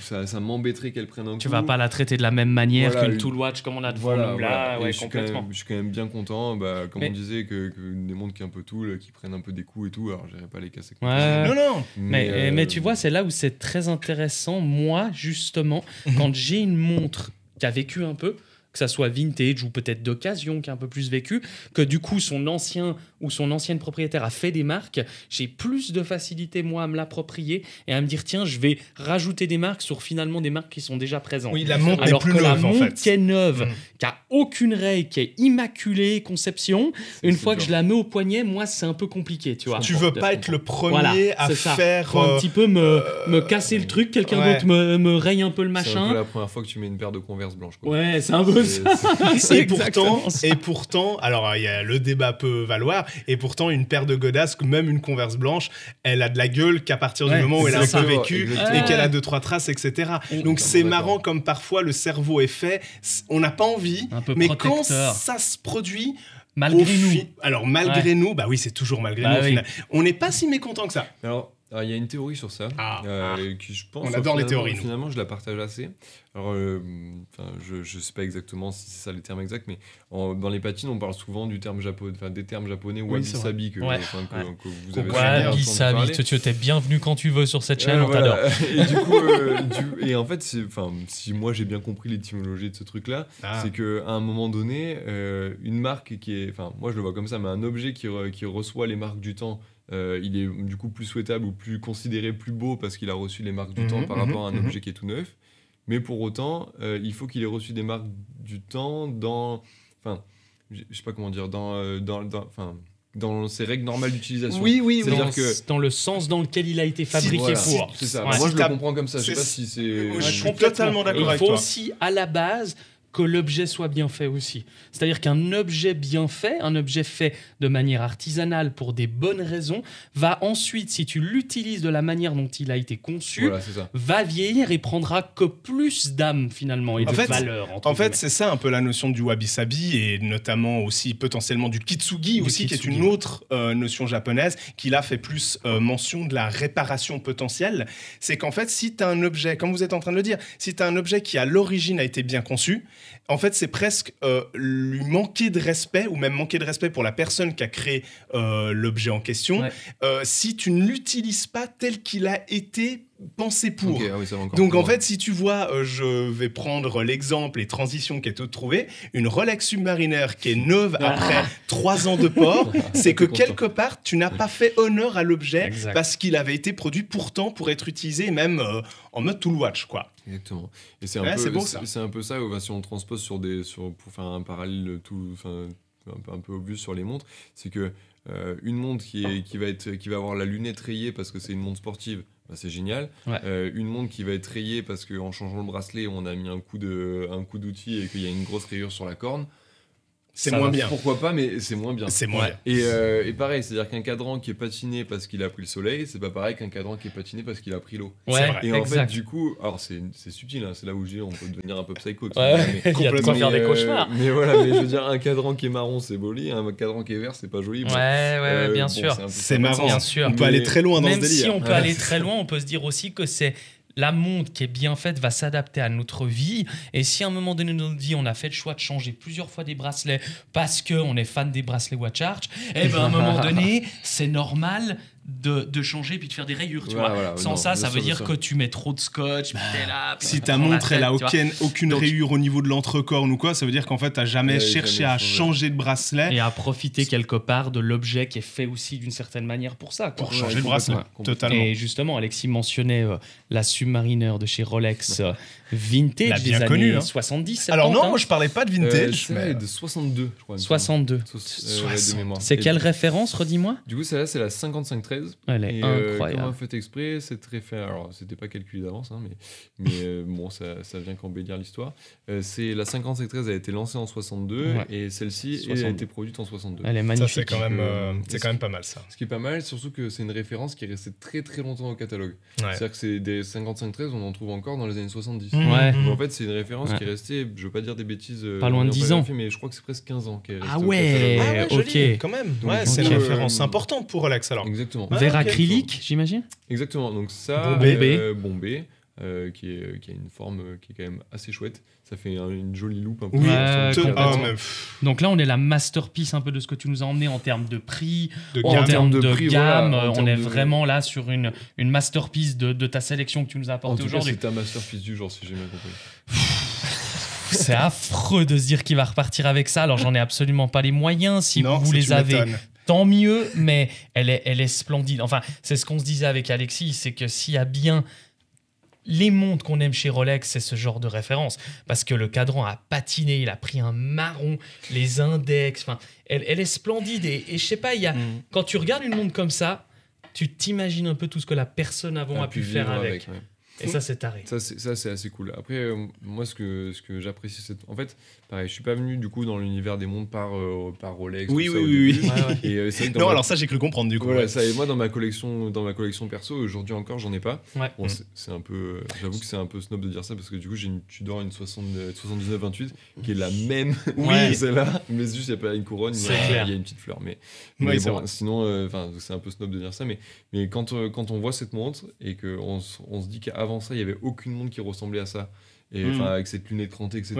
Ça m'embêterait qu'elle prenne un coup. Tu vas pas la traiter de la même manière qu'une Tool Watch comme on a devant nous là. Je suis quand même bien content, comme on disait, que des montres qui un peu Tool, qui prennent un peu des coups et tout, alors j'irai pas les casser. Non. Mais tu vois, c'est là où c'est très intéressant. Moi, justement, quand j'ai une montre qui a vécu un peu, que ça soit vintage ou peut-être d'occasion qui a un peu plus vécu, que du coup son ancien ou son ancienne propriétaire a fait des marques, j'ai plus de facilité moi à me l'approprier et à me dire tiens, je vais rajouter des marques sur finalement des marques qui sont déjà présentes. Oui, la montre alors est plus que neuve, la montre en fait. qui est neuve, qui a aucune raie, qui est immaculée conception, une fois que je la mets au poignet, moi c'est un peu compliqué, tu vois. Tu veux pas être le premier à faire faut un petit peu me casser le truc, quelqu'un d'autre me raye un peu le machin. C'est un peu la première fois que tu mets une paire de Converse blanches, quoi. Ouais, c'est un peu et pourtant, alors il y a le débat peut valoir, et pourtant une paire de godasses, même une Converse blanche, elle a de la gueule qu'à partir du moment où elle a un peu vécu et qu'elle a 2-3 traces, etc. Donc c'est marrant comme parfois le cerveau est fait, on n'a pas envie, mais quand ça se produit... Malgré nous. Alors malgré nous, oui c'est toujours malgré nous au final. On n'est pas si mécontent que ça. Alors il y a une théorie sur ça, qui je pense... On adore les théories. Finalement, je la partage assez. Alors, je sais pas exactement si c'est ça les termes exacts, mais dans les patines, on parle souvent des termes japonais, wabi-sabi, que vous avez wabi-sabi, tu es bienvenu quand tu veux sur cette chaîne, on t'adore. Et du coup, et en fait, si moi j'ai bien compris l'étymologie de ce truc-là, c'est qu'à un moment donné, une marque qui est... Enfin, moi je le vois comme ça, mais un objet qui reçoit les marques du temps, il est du coup plus souhaitable ou plus considéré plus beau parce qu'il a reçu les marques du temps par rapport à un objet qui est tout neuf. Mais pour autant, il faut qu'il ait reçu des marques du temps dans... Enfin, je sais pas comment dire, dans ses règles normales d'utilisation. Oui. C'est-à-dire que dans le sens dans lequel il a été fabriqué pour. C'est ça. Moi, je le comprends comme ça. Je sais pas si c'est... Je suis totalement d'accord avec toi. Il faut aussi, à la base... que l'objet soit bien fait aussi. C'est-à-dire qu'un objet bien fait, un objet fait de manière artisanale pour des bonnes raisons, va ensuite, si tu l'utilises de la manière dont il a été conçu, va vieillir et prendra que plus d'âme finalement et de valeur. En fait, c'est ça un peu la notion du wabi-sabi et notamment aussi potentiellement du kitsugi aussi, qui est une autre notion japonaise qui là fait plus mention de la réparation potentielle. C'est qu'en fait, si tu as un objet, comme vous êtes en train de le dire, si tu as un objet qui à l'origine a été bien conçu, en fait, c'est presque lui manquer de respect, ou même manquer de respect pour la personne qui a créé l'objet en question, si tu ne l'utilises pas tel qu'il a été pensé pour. Okay, oui, donc en fait, si tu vois, je vais prendre l'exemple et transition qui est tout trouvé, une Rolex Submariner qui est neuve après 3 ans de port, c'est que quelque part, tu n'as pas fait honneur à l'objet parce qu'il avait été produit pourtant pour être utilisé même en mode tool watch, quoi. Exactement. Et c'est un peu ça, si on le transpose pour faire un parallèle un peu obvious sur les montres, c'est que une montre qui va avoir la lunette rayée parce que c'est une montre sportive, bah c'est génial. Une montre qui va être rayée parce qu'en changeant le bracelet, on a mis un coup d'outil et qu'il y a une grosse rayure sur la corne. C'est moins bien. Pourquoi pas, mais c'est moins bien. C'est moins bien. Et pareil, c'est-à-dire qu'un cadran qui est patiné parce qu'il a pris le soleil, c'est pas pareil qu'un cadran qui est patiné parce qu'il a pris l'eau. Et en fait, du coup, alors c'est subtil, hein, c'est là où on peut devenir un peu psycho. Il y a de quoi faire des cauchemars. Mais voilà, mais je veux dire, un cadran qui est marron, c'est joli, un cadran qui est vert, c'est pas joli. Bien sûr. C'est marrant. Bien sûr. On peut aller très loin dans ce délire. Même si on peut aller très loin, on peut se dire aussi que c'est la montre qui est bien faite va s'adapter à notre vie. Et si à un moment donné de notre vie, on a fait le choix de changer plusieurs fois des bracelets parce qu'on est fan des bracelets Watch Arch, à un moment donné, c'est normal de changer puis de faire des rayures, tu vois. Sans ça veut dire que tu mets trop de scotch, t'es là, si ta montre elle a aucune rayure au niveau de l'entrecorne ou quoi, ça veut dire qu'en fait t'as jamais cherché à changer de bracelet et à profiter quelque part de l'objet qui est fait aussi d'une certaine manière pour ça, quoi. Pour changer le bracelet, totalement. Et justement, Alexis mentionnait la Submariner de chez Rolex vintage des années 70, 70. Alors non, moi je parlais pas de vintage. C'est de 62, je crois. 62. De mémoire. C'est quelle référence, redis-moi? Du coup, celle-là, c'est la 5513. Elle est incroyable. Comme on a fait exprès, c'est très fait. Alors, c'était pas calculé d'avance, hein, mais bon, ça vient qu'embellir l'histoire. C'est la 5513 a été lancée en 62 et celle-ci a été produite en 62. Elle est magnifique. Ça, c'est quand même pas mal, ça. Ce qui est pas mal, surtout que c'est une référence qui est restée très très longtemps au catalogue. C'est-à-dire que c'est des 5513, on en trouve encore dans les années 70. Donc, en fait, c'est une référence qui est restée, je veux pas dire des bêtises, pas loin de 10 ans. Mais je crois que c'est presque 15 ans qu'elle est restée au catalogue. Ok, quand même. C'est une référence importante pour Rolex alors. Exactement. Verre acrylique, j'imagine. Exactement. Donc ça, bombé, qui a une forme qui est quand même assez chouette. Ça fait une jolie loupe un peu. Donc là, on est la masterpiece un peu de ce que tu nous as emmené en termes de prix, en termes de gamme. On est vraiment là sur une masterpiece de ta sélection que tu nous as apportée aujourd'hui. C'est ta masterpiece du jour, si j'ai bien compris. C'est affreux de se dire qu'il va repartir avec ça. Alors, j'en ai absolument pas les moyens. Si vous les avez, tant mieux. Mais elle est splendide. Enfin, c'est ce qu'on se disait avec Alexis, c'est que s'il y a bien les montres qu'on aime chez Rolex, c'est ce genre de référence. Parce que le cadran a patiné, il a pris un marron, les index. Enfin, elle est splendide. Et je sais pas, quand tu regardes une montre comme ça, tu t'imagines un peu tout ce que la personne avant a pu faire avec. Et ça, c'est taré. Ça, c'est assez cool. Après, moi, ce que j'apprécie, c'est... En fait, pareil, je suis pas venu, du coup, dans l'univers des montres par Rolex. Oui. Et c'est vrai que alors ça, j'ai cru comprendre, du coup. Voilà, ça, et moi, dans ma collection perso, aujourd'hui encore, j'en ai pas. Bon, c'est un peu... J'avoue que c'est un peu snob de dire ça, parce que du coup, j'ai une Tudor, une 79-28, qui est la même que celle-là, mais juste, il n'y a pas une couronne, il y a une petite fleur. Mais bon, sinon, c'est un peu snob de dire ça, mais quand on voit cette montre, et qu'on se dit qu'avant ça, il n'y avait aucune montre qui ressemblait à ça. Et avec cette lunette crantée, etc.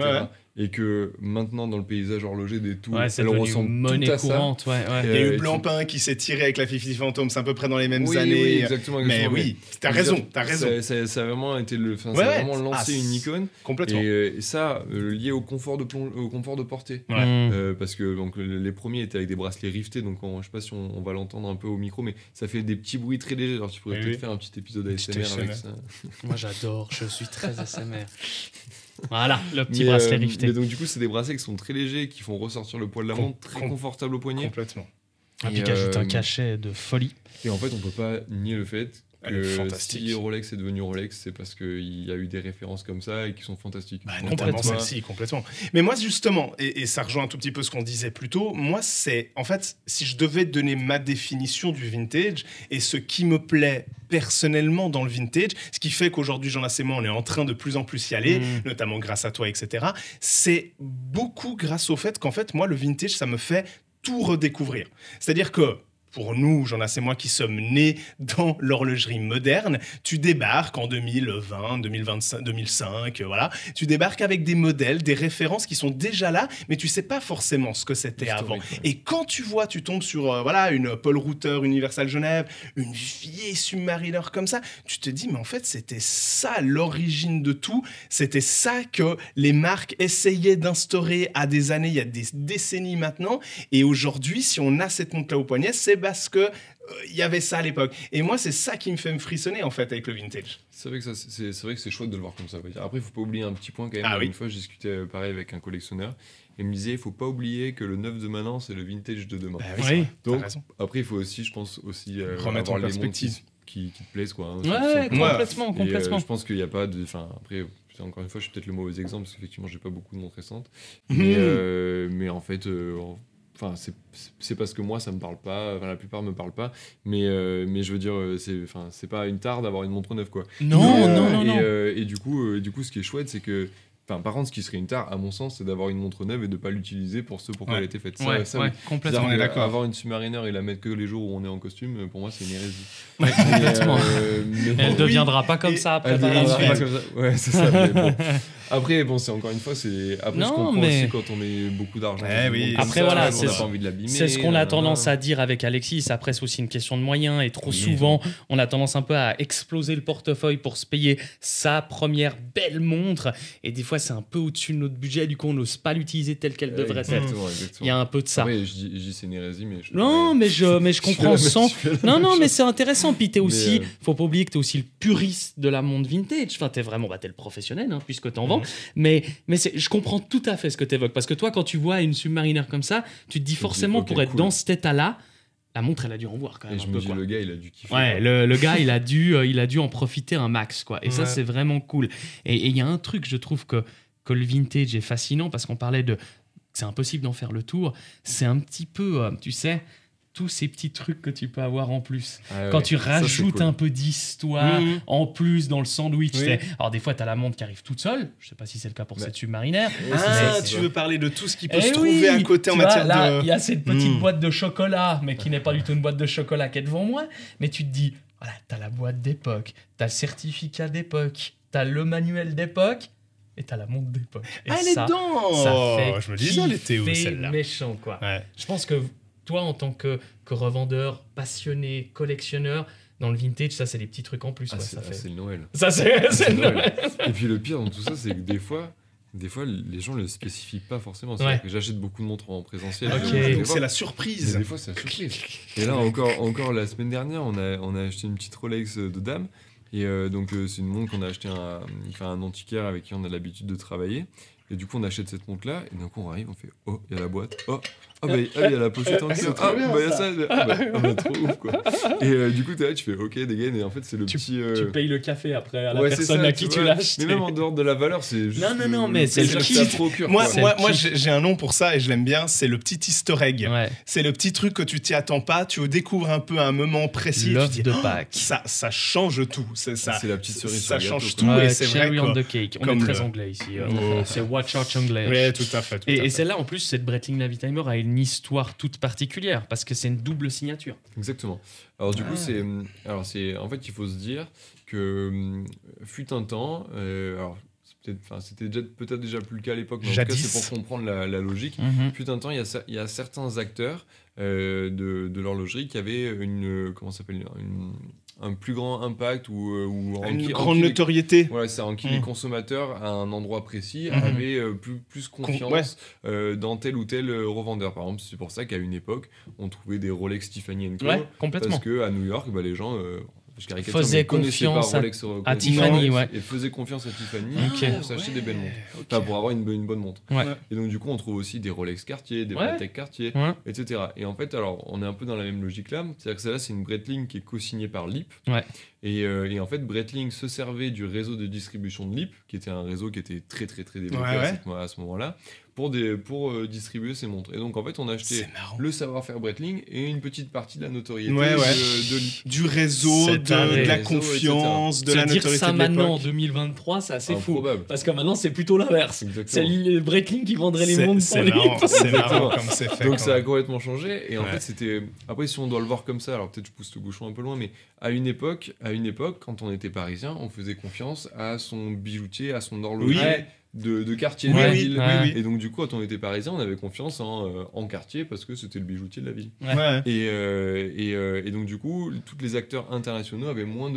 Et que maintenant, dans le paysage horloger des tout, elle ressemble tout à courante, ça. Il y a eu Blancpain qui s'est tiré avec la Fifi Phantom, c'est à peu près dans les mêmes années. Oui, exactement. Mais oui, t'as raison. Ça a vraiment été ça a vraiment lancé une icône. Complètement. Et ça, lié au confort de portée. Parce que donc, les premiers étaient avec des bracelets riftés, donc je sais pas si on va l'entendre un peu au micro, mais ça fait des petits bruits très légers. Alors tu pourrais peut-être faire un petit épisode ASMR avec ça. Moi j'adore, je suis très ASMR. Voilà, le petit bracelet rifté. Mais donc du coup, c'est des bracelets qui sont très légers, qui font ressortir le poids de la montre, très confortable au poignet. Complètement. Et puis qui ajoute un cachet de folie. Et en fait, on peut pas nier le fait que si Rolex est devenu Rolex, c'est parce qu'il y a eu des références comme ça et qui sont fantastiques. Notamment celle-ci, complètement. Mais moi, justement, et ça rejoint un tout petit peu ce qu'on disait plus tôt, moi, c'est, en fait, si je devais donner ma définition du vintage et ce qui me plaît personnellement dans le vintage, ce qui fait qu'aujourd'hui, Jean Lassément, on est en train de plus en plus y aller, notamment grâce à toi, etc., c'est beaucoup grâce au fait qu'en fait, moi, le vintage, ça me fait tout redécouvrir. C'est-à-dire que pour nous, Jonas et moi, qui sommes nés dans l'horlogerie moderne, tu débarques en 2020, 2025, 2005, voilà. Tu débarques avec des modèles, des références qui sont déjà là, mais tu sais pas forcément ce que c'était avant. Et quand tu tombes sur une Paul Router Universal Genève, une vieille Submariner comme ça, tu te dis, mais en fait, c'était ça l'origine de tout. C'était ça que les marques essayaient d'instaurer à des années, il y a des décennies maintenant. Et aujourd'hui, si on a cette montre-là au poignet, c'est parce que il y avait ça à l'époque. Et moi, c'est ça qui me fait me frissonner, en fait, avec le vintage. C'est vrai que c'est chouette de le voir comme ça. Après, il faut pas oublier un petit point quand même. Une fois, je discutais pareil avec un collectionneur. Et il me disait, il faut pas oublier que le neuf de maintenant, c'est le vintage de demain. Oui. Donc, après, il faut aussi, je pense, remettre en perspective. Qui te plaisent, quoi. Complètement. Je pense qu'il n'y a pas de... Enfin, après, encore une fois, je suis peut-être le mauvais exemple, parce qu'effectivement, j'ai pas beaucoup de montres récentes. Mais en fait... Enfin, c'est parce que moi ça me parle pas, la plupart me parlent pas, mais je veux dire, c'est pas une tare d'avoir une montre neuve, quoi. Non. Et du coup, ce qui est chouette, c'est que, par contre, ce qui serait une tare, à mon sens, c'est d'avoir une montre neuve et de pas l'utiliser pour ce pourquoi elle a été faite. Complètement. On est d'accord. Avoir une Submariner et la mettre que les jours où on est en costume, pour moi, c'est une hérésie. Complètement. Elle deviendra pas comme ça après. Ouais, c'est ça. Mais bon. Après, c'est encore une fois, je comprends aussi quand on met beaucoup d'argent. Après, voilà, on n'a pas envie de l'abîmer. C'est ce qu'on a tendance à dire avec Alexis. Après, c'est aussi une question de moyens. Et trop souvent, on a tendance un peu à exploser le portefeuille pour se payer sa première belle montre. Et des fois, c'est un peu au-dessus de notre budget. Du coup, on n'ose pas l'utiliser telle qu'elle devrait être. Exactement. Il y a un peu de ça. Oui, je dis c'est une hérésie, mais... je comprends sans... Non, mais c'est intéressant. Puis faut pas oublier que t'es aussi le puriste de la montre vintage. Enfin, t'es vraiment, t'es le professionnel, puisque t'en vends. Mais je comprends tout à fait ce que t'évoques. Parce que toi, quand tu vois une Submariner comme ça, tu te dis forcément, pour être dans cet état-là, la montre, elle a dû en voir quand même. Et je me dis, le gars, il a dû kiffer. Ouais, le gars, il a dû en profiter un max, quoi. Et ça, c'est vraiment cool. Et il y a un truc, je trouve que le vintage est fascinant, parce qu'on parlait de... C'est impossible d'en faire le tour. C'est un petit peu, tu sais... tous ces petits trucs que tu peux avoir en plus. Quand tu rajoutes un peu d'histoire en plus dans le sandwich. Alors des fois, tu as la montre qui arrive toute seule. Je sais pas si c'est le cas pour cette Submariner. Tu veux parler de tout ce qui peut se trouver à côté en matière de... Il y a cette petite boîte de chocolat, mais qui n'est pas du tout une boîte de chocolat qui est devant moi. Mais tu te dis, voilà, tu as la boîte d'époque, tu as le certificat d'époque, tu as le manuel d'époque, et t'as la montre d'époque. Et elle est dedans. Ça fait je me disais, elle était où celle-là? Méchant, quoi. Je pense que toi, en tant que revendeur, passionné, collectionneur, dans le vintage, ça, c'est des petits trucs en plus. C'est le Noël. Ça, c'est le Noël. Et puis le pire dans tout ça, c'est que des fois, les gens ne le spécifient pas forcément. C'est-à-dire que j'achète beaucoup de montres en présentiel. Donc c'est la surprise. Des fois, c'est la surprise. Et là, encore la semaine dernière, on a acheté une petite Rolex de dame. Et donc, c'est une montre qu'on a acheté un antiquaire avec qui on a l'habitude de travailler. Et du coup, on achète cette montre-là. Et donc, on arrive, on fait il y a la boîte. Il y a la pochette en cuir. Il y a ça. Trop ouf, quoi. Et du coup, t'es là, tu fais OK, dégaine. Et en fait, c'est le petit. Tu payes le café après à la personne à qui tu l'as acheté. Mais même en dehors de la valeur, c'est juste. Non, mais c'est le kit. Moi, j'ai un nom pour ça et je l'aime bien. C'est le petit easter egg. C'est le petit truc que tu t'y attends pas. Tu découvres un peu à un moment précis. L'œuf de Pâques. Ça change tout. C'est la petite cerise. Ça change tout. Et c'est vrai que. On est très anglais ici. C'est Watch Out anglais. Oui, tout à fait. Et celle-là, en plus, cette Breitling Navitimer a une histoire toute particulière parce que c'est une double signature. Exactement. Alors du coup, c'est en fait, il faut se dire que fut un temps. Alors c'était peut-être déjà plus le cas à l'époque, mais en tout cas, c'est pour comprendre la logique. Fut un temps, il y a certains acteurs de l'horlogerie qui avaient un plus grand impact ou une grande notoriété. Voilà, c'est en qui les consommateurs à un endroit précis avaient plus confiance dans tel ou tel revendeur. Par exemple, c'est pour ça qu'à une époque, on trouvait des Rolex Tiffany & Co. Complètement. Parce qu'à New York, les gens... faisait confiance à Tiffany, et faisait confiance à Tiffany pour s'acheter des belles montres, pour avoir une bonne montre. Et donc du coup, on trouve aussi des Rolex Cartier, des Patek Cartier, etc. Et en fait, alors on est un peu dans la même logique là, c'est-à-dire que celle-là, c'est une Breitling qui est co-signée par LIP. Et en fait, Breitling se servait du réseau de distribution de LIP, qui était un réseau qui était très très très développé à ce moment-là, pour distribuer ces montres. Et donc en fait on a acheté le savoir-faire Breitling et une petite partie de la notoriété du réseau, de la confiance, de la notoriété. Dire ça maintenant en 2023, c'est assez fou. Parce que maintenant c'est plutôt l'inverse. C'est le Breitling qui vendrait les montres pour lui. C'est marrant comme c'est fait. Donc ça a complètement changé. Et en fait c'était... Après si on doit le voir comme ça, alors peut-être je pousse le bouchon un peu loin, mais à une époque, quand on était parisien, on faisait confiance à son bijoutier, à son horloger de quartier de la ville. Et donc du coup, quand on était parisien, on avait confiance en quartier parce que c'était le bijoutier de la ville. Et donc du coup, tous les acteurs internationaux avaient moins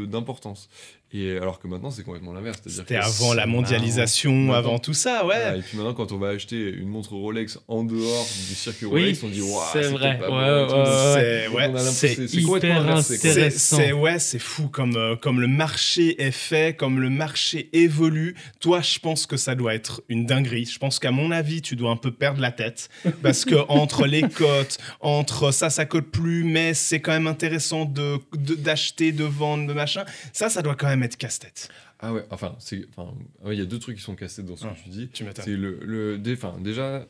d'importance. Et alors que maintenant, c'est complètement l'inverse. C'était avant la mondialisation, avant tout ça, et puis maintenant, quand on va acheter une montre Rolex en dehors du circuit Rolex, on dit waouh, c'est vrai. C'est hyper intéressant. C'est fou comme le marché est fait, comme le marché évolue. Toi, je pense que ça doit être une dinguerie. Je pense qu'à mon avis, tu dois un peu perdre la tête parce que entre les cotes, entre ça cote plus, mais c'est quand même intéressant d'acheter, de vendre, de machin. Ça doit quand même être casse-tête. Ah ouais, il y a deux trucs qui sont casse-tête dans ce que tu dis. Tu m'étonnes. C'est déjà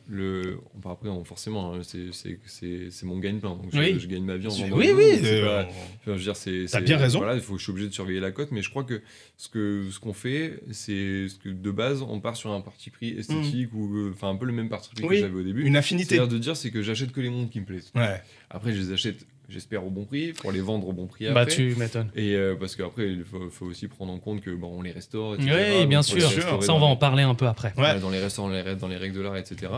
forcément, c'est mon gagne-pain, donc je gagne ma vie en vendant. Je veux dire, t'as bien raison. Voilà, je suis obligé de surveiller la cote, mais je crois que ce qu'on fait, c'est que de base, on part sur un parti pris esthétique ou un peu le même parti pris que j'avais au début. Une affinité. C'est-à-dire de dire, c'est que j'achète que les montres qui me plaisent. Après, je les achète. J'espère au bon prix, pour les vendre au bon prix après. Tu m'étonnes. Et parce qu'après, il faut aussi prendre en compte que on les restaure, etc. Oui, bien sûr. Ça, on va en parler un peu après. Dans les restaurants, dans les règles de l'art, etc.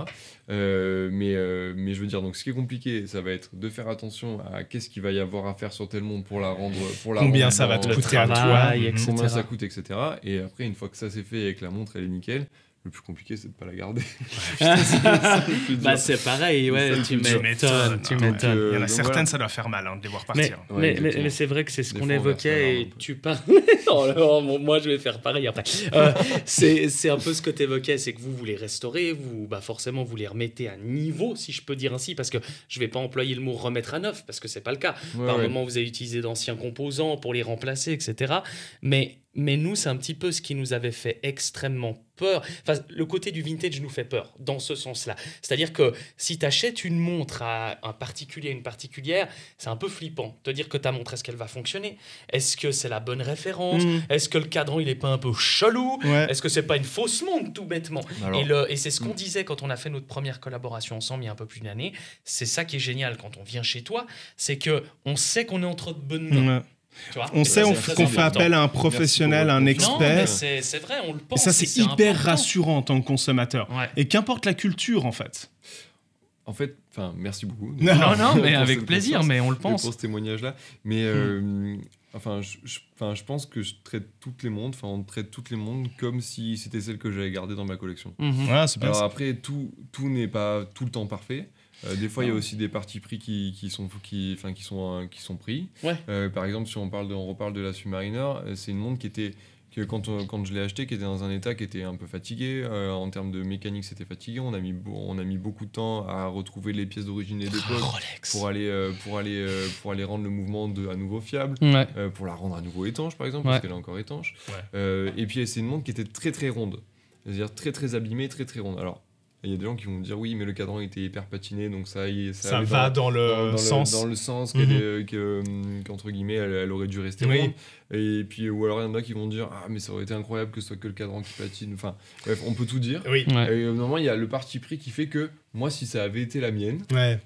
Mais je veux dire, donc ce qui est compliqué, ça va être de faire attention à qu'est-ce qu'il va y avoir à faire sur tel monde pour la rendre. Combien ça va te coûter à toi, combien ça coûte, etc. Et après, une fois que ça c'est fait et que la montre elle est nickel, le plus compliqué, c'est de pas la garder. C'est pareil, tu m'étonnes. Il y en a certaines, ça doit faire mal de les voir partir. Mais c'est vrai que c'est ce qu'on évoquait et tu parles. Moi, je vais faire pareil après. C'est un peu ce que tu évoquais, c'est que vous les restaurez, forcément, vous les remettez à niveau, si je peux dire ainsi, parce que je vais pas employer le mot remettre à neuf, parce que c'est pas le cas. Par moment, vous avez utilisé d'anciens composants pour les remplacer, etc. Mais nous, c'est un petit peu ce qui nous avait fait extrêmement peur. Enfin, le côté du vintage nous fait peur, dans ce sens-là. C'est-à-dire que si tu achètes une montre à un particulier, une particulière, c'est un peu flippant. Te dire que ta montre, est-ce qu'elle va fonctionner ? Est-ce que c'est la bonne référence ? Est-ce que le cadran, il est pas un peu chelou ? Est-ce que c'est pas une fausse montre, tout bêtement ? Et c'est ce qu'on disait quand on a fait notre première collaboration ensemble, il y a un peu plus d'une année. C'est ça qui est génial quand on vient chez toi, c'est qu'on sait qu'on est entre de bonnes mains. On sait qu'on fait appel à un professionnel, à un expert. Non, mais c'est vrai, on le pense. Et ça, c'est hyper rassurant en tant que consommateur. Et qu'importe la culture, en fait. En fait, merci beaucoup. Non, mais avec plaisir, mais on le pense. Pour ce témoignage-là. Mais je pense que je traite toutes les montres, on traite toutes les montres comme si c'était celles que j'avais gardées dans ma collection. Alors après, tout n'est pas tout le temps parfait. Des fois, il y a aussi des partis pris qui sont pris. Par exemple, si on reparle de la Submariner, c'est une montre que quand je l'ai achetée, qui était dans un état qui était un peu fatigué. En termes de mécanique, c'était fatigué. On a mis beaucoup de temps à retrouver les pièces d'origine et d'époque pour aller rendre le mouvement à nouveau fiable, pour la rendre à nouveau étanche, par exemple, parce qu'elle est encore étanche. Et puis, c'est une montre qui était très, très ronde. C'est-à-dire très, très abîmée, très, très ronde. Alors, il y a des gens qui vont me dire oui, mais le cadran était hyper patiné, donc ça va dans le sens qu'entre guillemets elle aurait dû rester ronde. Et puis ou alors il y en a qui vont dire mais ça aurait été incroyable que ce soit que le cadran qui patine. Enfin bref, on peut tout dire. Et normalement il y a le parti pris qui fait que moi si ça avait été la mienne,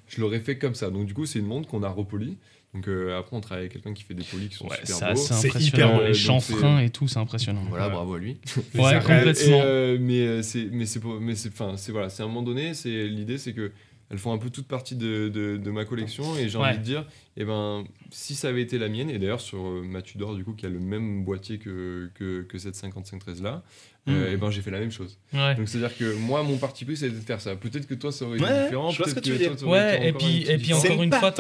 je l'aurais fait comme ça. Donc du coup c'est une montre qu'on a repolie. Donc après on travaille avec quelqu'un qui fait des polis qui sont super beaux. C'est hyper les chanfreins et tout, c'est impressionnant. Voilà, bravo à lui. Complètement. Mais c'est à un moment donné, l'idée c'est que elles font un peu toute partie de ma collection et j'ai envie de dire si ça avait été la mienne, et d'ailleurs sur ma Tudor du coup qui a le même boîtier que cette 5513 là, j'ai fait la même chose. Donc c'est à dire que moi mon parti pris c'était de faire ça. Peut-être que toi ça aurait été différent, je vois peut-être ce que tu veux dire. Et puis encore une fois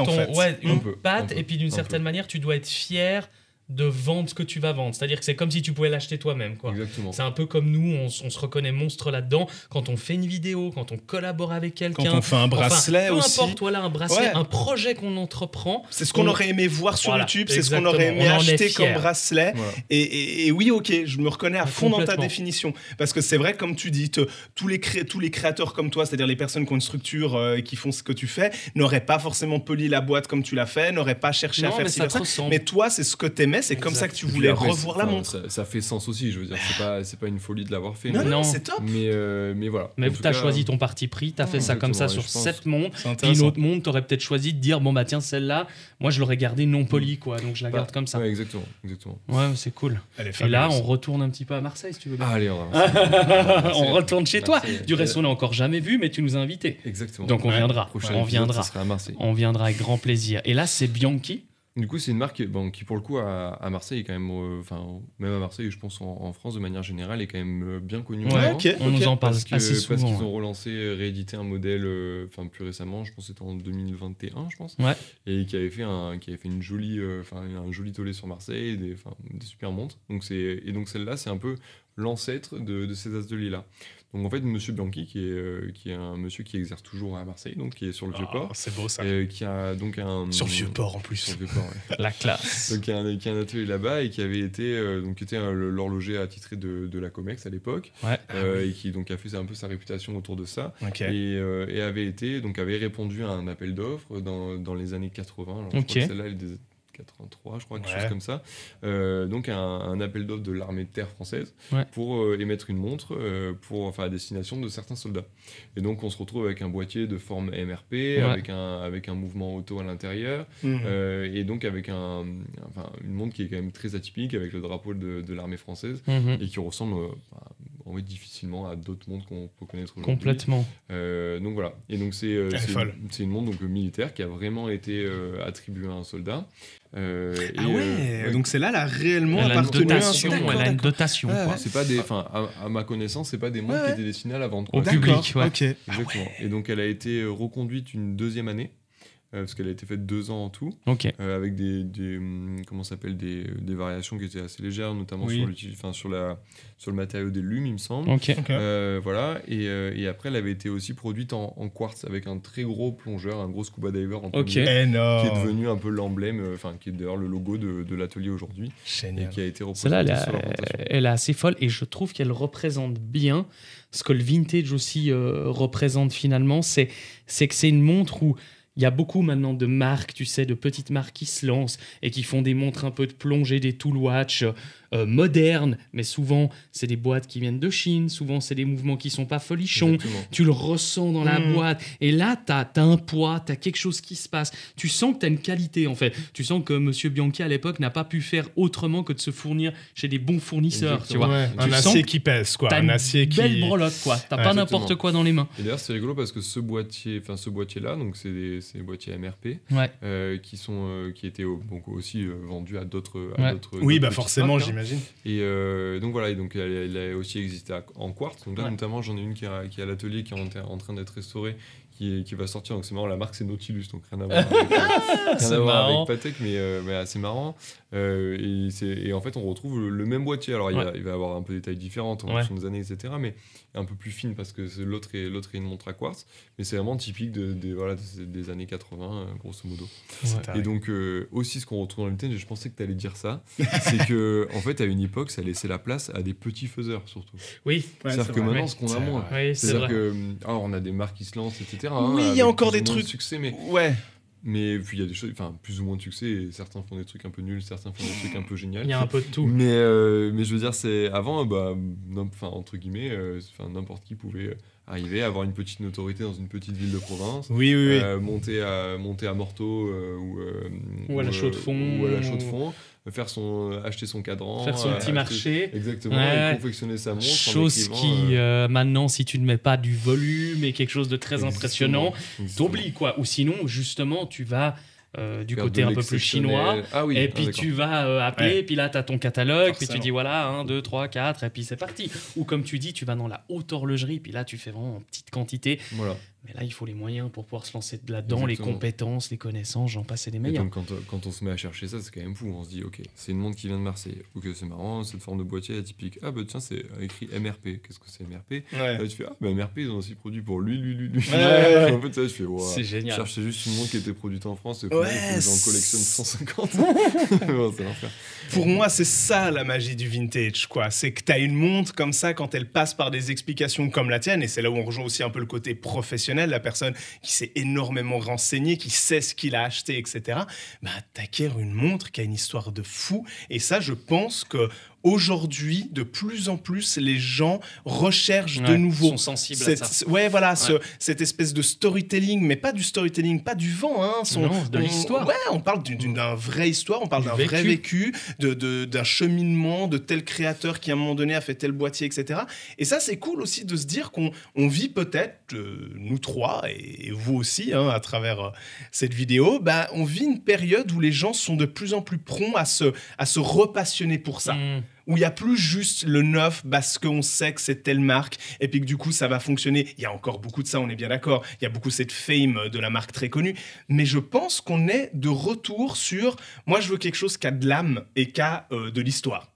une patte, et puis d'une certaine manière tu dois être fier de vendre ce que tu vas vendre. C'est-à-dire que c'est comme si tu pouvais l'acheter toi-même, quoi. Exactement. C'est un peu comme nous, on se reconnaît monstre là-dedans. Quand on fait une vidéo, quand on collabore avec quelqu'un. Quand on fait un bracelet aussi. Peu importe, voilà, un bracelet, un projet qu'on entreprend. C'est ce qu'on aurait aimé voir sur YouTube, c'est ce qu'on aurait aimé acheter comme bracelet. Voilà. Et oui, ok, je me reconnais à fond dans ta définition. Parce que c'est vrai, comme tu dis, tous les créateurs comme toi, c'est-à-dire les personnes qui ont une structure et qui font ce que tu fais, n'auraient pas forcément poli la boîte comme tu l'as fait, n'auraient pas cherché à faire ci, ça. Mais toi, c'est ce que t'aimais, c'est comme ça que tu voulais revoir la montre. Ça fait sens aussi, je veux dire, c'est pas une folie de l'avoir fait. Non, c'est top. Mais voilà. Mais tu as choisi ton parti pris, tu as fait ça comme ça sur 7 montres. Puis une autre montre, tu aurais peut-être choisi de dire, bon bah tiens, celle-là, moi je l'aurais gardée non polie, quoi, donc je la garde comme ça. Ouais, exactement. Ouais, c'est cool. Et là, on retourne un petit peu à Marseille, si tu veux bien. Allez, on va. On retourne chez toi. Du reste, on n'a encore jamais vu, mais tu nous as invités. Exactement. Donc on viendra. On viendra avec grand plaisir. Et là, c'est Bianchi. Du coup, c'est une marque qui, pour le coup, à Marseille, est quand même, même à Marseille, je pense en France de manière générale, est quand même bien connue. On nous en parle assez souvent. Parce qu'ils ont relancé, réédité un modèle, plus récemment, je pense que c'était en 2021, je pense. Ouais. Et qui avait fait une jolie, un joli tollé sur Marseille, des super montres. Donc celle-là, c'est un peu l'ancêtre de ces ateliers-là. Donc en fait, Monsieur Bianchi, qui est un monsieur qui exerce toujours à Marseille, donc qui est sur le Vieux-Port. C'est beau ça. Qui a donc sur le Vieux-Port en plus. Sur le Vieux-Port, ouais. La classe. Donc qui a un atelier là-bas et qui avait été qui était l'horloger attitré de la Comex à l'époque. Ouais. Et qui donc a fait un peu sa réputation autour de ça. Okay. Et avait répondu à un appel d'offres dans les années 80. Alors, je crois que celle-là, elle est des 83, je crois, quelque chose comme ça. Donc un appel d'offres de l'armée de terre française pour émettre une montre à destination de certains soldats. Et donc on se retrouve avec un boîtier de forme MRP, avec un mouvement auto à l'intérieur, et donc avec une montre qui est quand même très atypique, avec le drapeau de l'armée française, et qui ressemble difficilement à d'autres montres qu'on peut connaître aujourd'hui. Complètement. Donc voilà. Et donc c'est une montre militaire qui a vraiment été attribuée à un soldat. Donc c'est là, elle a réellement appartenu à un soldat. Elle a une dotation. C'est pas à ma connaissance, c'est pas des montres qui étaient destinées à la vente. Au public, Exactement. Et donc elle a été reconduite une deuxième année. Parce qu'elle a été faite 2 ans en tout, avec des variations qui étaient assez légères, notamment sur le matériau des lumes, il me semble. Voilà. Et après, elle avait été aussi produite en quartz avec un très gros plongeur, un gros scuba diver en premier, qui est devenu un peu l'emblème, qui est d'ailleurs le logo de l'atelier aujourd'hui. Génial. Et qui a été représenté sur la plantation. Elle est assez folle et je trouve qu'elle représente bien ce que le vintage aussi représente finalement. C'est que c'est une montre où il y a beaucoup maintenant de marques, tu sais, de petites marques qui se lancent et qui font des montres un peu de plongée, des tool watch modernes, mais souvent c'est des boîtes qui viennent de Chine, souvent c'est des mouvements qui sont pas folichons. Exactement. Tu le ressens dans la boîte et là t'as un poids, t'as quelque chose qui se passe. Tu sens que t'as une qualité en fait. Tu sens que Monsieur Bianchi à l'époque n'a pas pu faire autrement que de se fournir chez des bons fournisseurs. Tu vois. Un acier qui pèse, quoi. Un acier qui. Belle breloque, quoi. T'as pas n'importe quoi dans les mains. Et d'ailleurs c'est rigolo parce que ce boîtier-là, donc c'est des boîtiers MRP qui étaient aussi vendus à d'autres. Oui, forcément, j'imagine. Et donc voilà, donc elle a aussi existé en quartz. Donc là, notamment, j'en ai une qui est à l'atelier qui est en train d'être restaurée, qui va sortir. Donc c'est marrant, la marque c'est Nautilus, donc rien à voir avec Patek, mais assez marrant. Et en fait, on retrouve le même boîtier. Alors il va avoir un peu des tailles différentes en fonction des années, etc. Mais un peu plus fine parce que l'autre est une montre à quartz. Mais c'est vraiment typique des années 80, grosso modo. Et donc aussi, ce qu'on retrouve dans le vintage, je pensais que tu allais dire ça, c'est que en fait, à une époque, ça laissait la place à des petits faiseurs surtout. Oui. C'est-à-dire que maintenant, ce qu'on a moins. C'est-à-dire que on a des marques qui se lancent, etc. Oui, il y a encore des trucs. Succès, mais mais puis il y a des choses, plus ou moins de succès. Et certains font des trucs un peu nuls, certains font des trucs un peu géniaux. Il y a un peu de tout. Mais je veux dire, c'est avant, entre guillemets, n'importe qui pouvait arriver à avoir une petite notoriété dans une petite ville de province. Oui. Monter à Morteau ou à la Chaux-de-Fonds. Acheter son cadran, faire son petit marché, exactement, et confectionner sa montre. Chose qui maintenant, si tu ne mets pas du volume et quelque chose de très impressionnant, t'oublies quoi. Ou sinon, justement, tu vas du côté un peu plus chinois. Et puis tu vas appeler, et puis là tu as ton catalogue, puis tu dis voilà, 1, 2, 3, 4, et puis c'est parti. Ou comme tu dis, tu vas dans la haute horlogerie, puis là tu fais vraiment en petite quantité. Voilà. Mais là, il faut les moyens pour pouvoir se lancer là-dedans, les compétences, les connaissances, j'en passe et des meilleurs. Et donc, quand on se met à chercher ça, c'est quand même fou. On se dit, ok, c'est une montre qui vient de Marseille. Ok, c'est marrant, cette forme de boîtier atypique. Ah, bah tiens, c'est écrit MRP. Qu'est-ce que c'est MRP? Là, tu fais, ah, bah MRP, ils ont aussi produit pour lui. En fait, ça, je fais, wow, c'est génial. Je cherchais juste une montre qui était produite en France. Et j'en collectionne 150. Bon, c'est l'enfer. Pour moi, c'est ça la magie du vintage, quoi. C'est que tu as une montre comme ça, quand elle passe par des explications comme la tienne, et c'est là où on rejoint aussi un peu le côté professionnel, la personne qui s'est énormément renseignée, qui sait ce qu'il a acheté, etc. Bah, t'acquiers une montre qui a une histoire de fou. Et ça, je pense que aujourd'hui, de plus en plus, les gens recherchent de nouveau. Sont sensibles à ça. Ouais, voilà, cette espèce de storytelling, mais pas du storytelling, pas du vent. Hein, de l'histoire. Ouais, on parle d'une vraie histoire, on parle d'un vrai vécu, d'un cheminement, de tel créateur qui, à un moment donné, a fait tel boîtier, etc. Et ça, c'est cool aussi de se dire qu'on vit peut-être, nous trois, et vous aussi, hein, à travers cette vidéo, bah, on vit une période où les gens sont de plus en plus prompts à se repassionner pour ça. Où il n'y a plus juste le neuf parce qu'on sait que c'est telle marque et puis que du coup ça va fonctionner. Il y a encore beaucoup de ça, on est bien d'accord. Il y a beaucoup cette fame de la marque très connue. Mais je pense qu'on est de retour sur moi je veux quelque chose qui a de l'âme et qui a de l'histoire.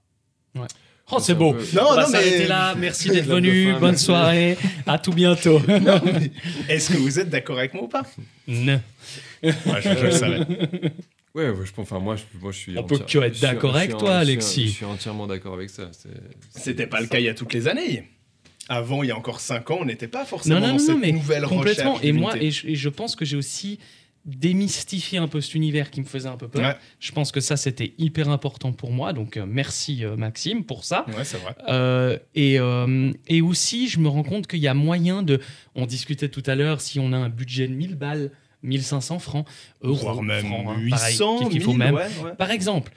Ouais. Oh, c'est beau. On va s'arrêter là. Merci d'être venu. Bonne soirée. À tout bientôt. Est-ce que vous êtes d'accord avec moi ou pas? Non. Ouais, je le savais. Ouais, je pense. Enfin, moi, je suis. On peut que être d'accord avec toi, Alexis. Je suis entièrement d'accord avec ça. C'était pas le cas il y a toutes les années. Avant, il y a encore 5 ans, on n'était pas forcément dans cette nouvelle complètement. recherche. Et moi, et je pense que j'ai aussi démystifié un peu cet univers qui me faisait un peu peur. Ouais. Je pense que ça, c'était hyper important pour moi. Donc, merci Maxime pour ça. Ouais, c'est vrai. Et aussi, je me rends compte qu'il y a moyen de... On discutait tout à l'heure, si on a un budget de 1000 balles, 1500 francs, euros, voire même francs, 800, pareil, qu'il faut même. Par exemple,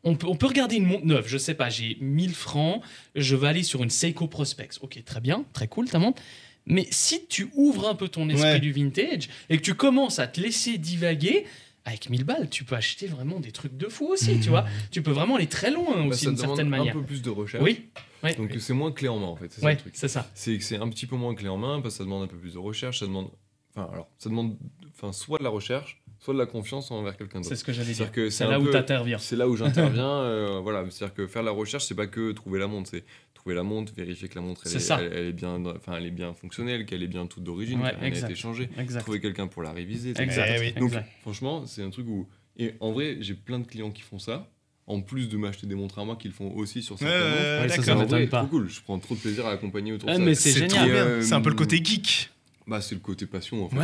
on peut regarder une montre neuve. Je sais pas, j'ai 1000 francs, je vais aller sur une Seiko Prospex. Ok, très bien, très cool ta montre. Mais si tu ouvres un peu ton esprit du vintage et que tu commences à te laisser divaguer, avec 1000 balles, tu peux acheter vraiment des trucs de fou aussi, tu vois. Tu peux vraiment aller très loin aussi d'une certaine manière. Un peu plus de recherche. Oui. Donc c'est moins clé en main en fait. C'est ça le truc. C'est ça. C'est un petit peu moins clé en main parce que ça demande un peu plus de recherche. Ça demande soit de la recherche, soit de la confiance envers quelqu'un d'autre. C'est ce que j'allais dire. C'est là où tu interviens. C'est là où j'interviens. Voilà. C'est-à-dire que faire la recherche, c'est pas que trouver la montre, c'est trouver la montre, vérifier que la montre elle est bien fonctionnelle, qu'elle est bien toute d'origine, qu'elle a été changée. Trouver quelqu'un pour la réviser. Donc franchement, c'est un truc où... Et en vrai, j'ai plein de clients qui font ça. En plus de m'acheter des montres à moi qu'ils font aussi sur certaines montres. Ça m'étonne pas. C'est trop cool. Je prends trop de plaisir à accompagner autour de ça. Mais c'est génial. C'est un peu le côté geek. Bah, c'est le côté passion en fait.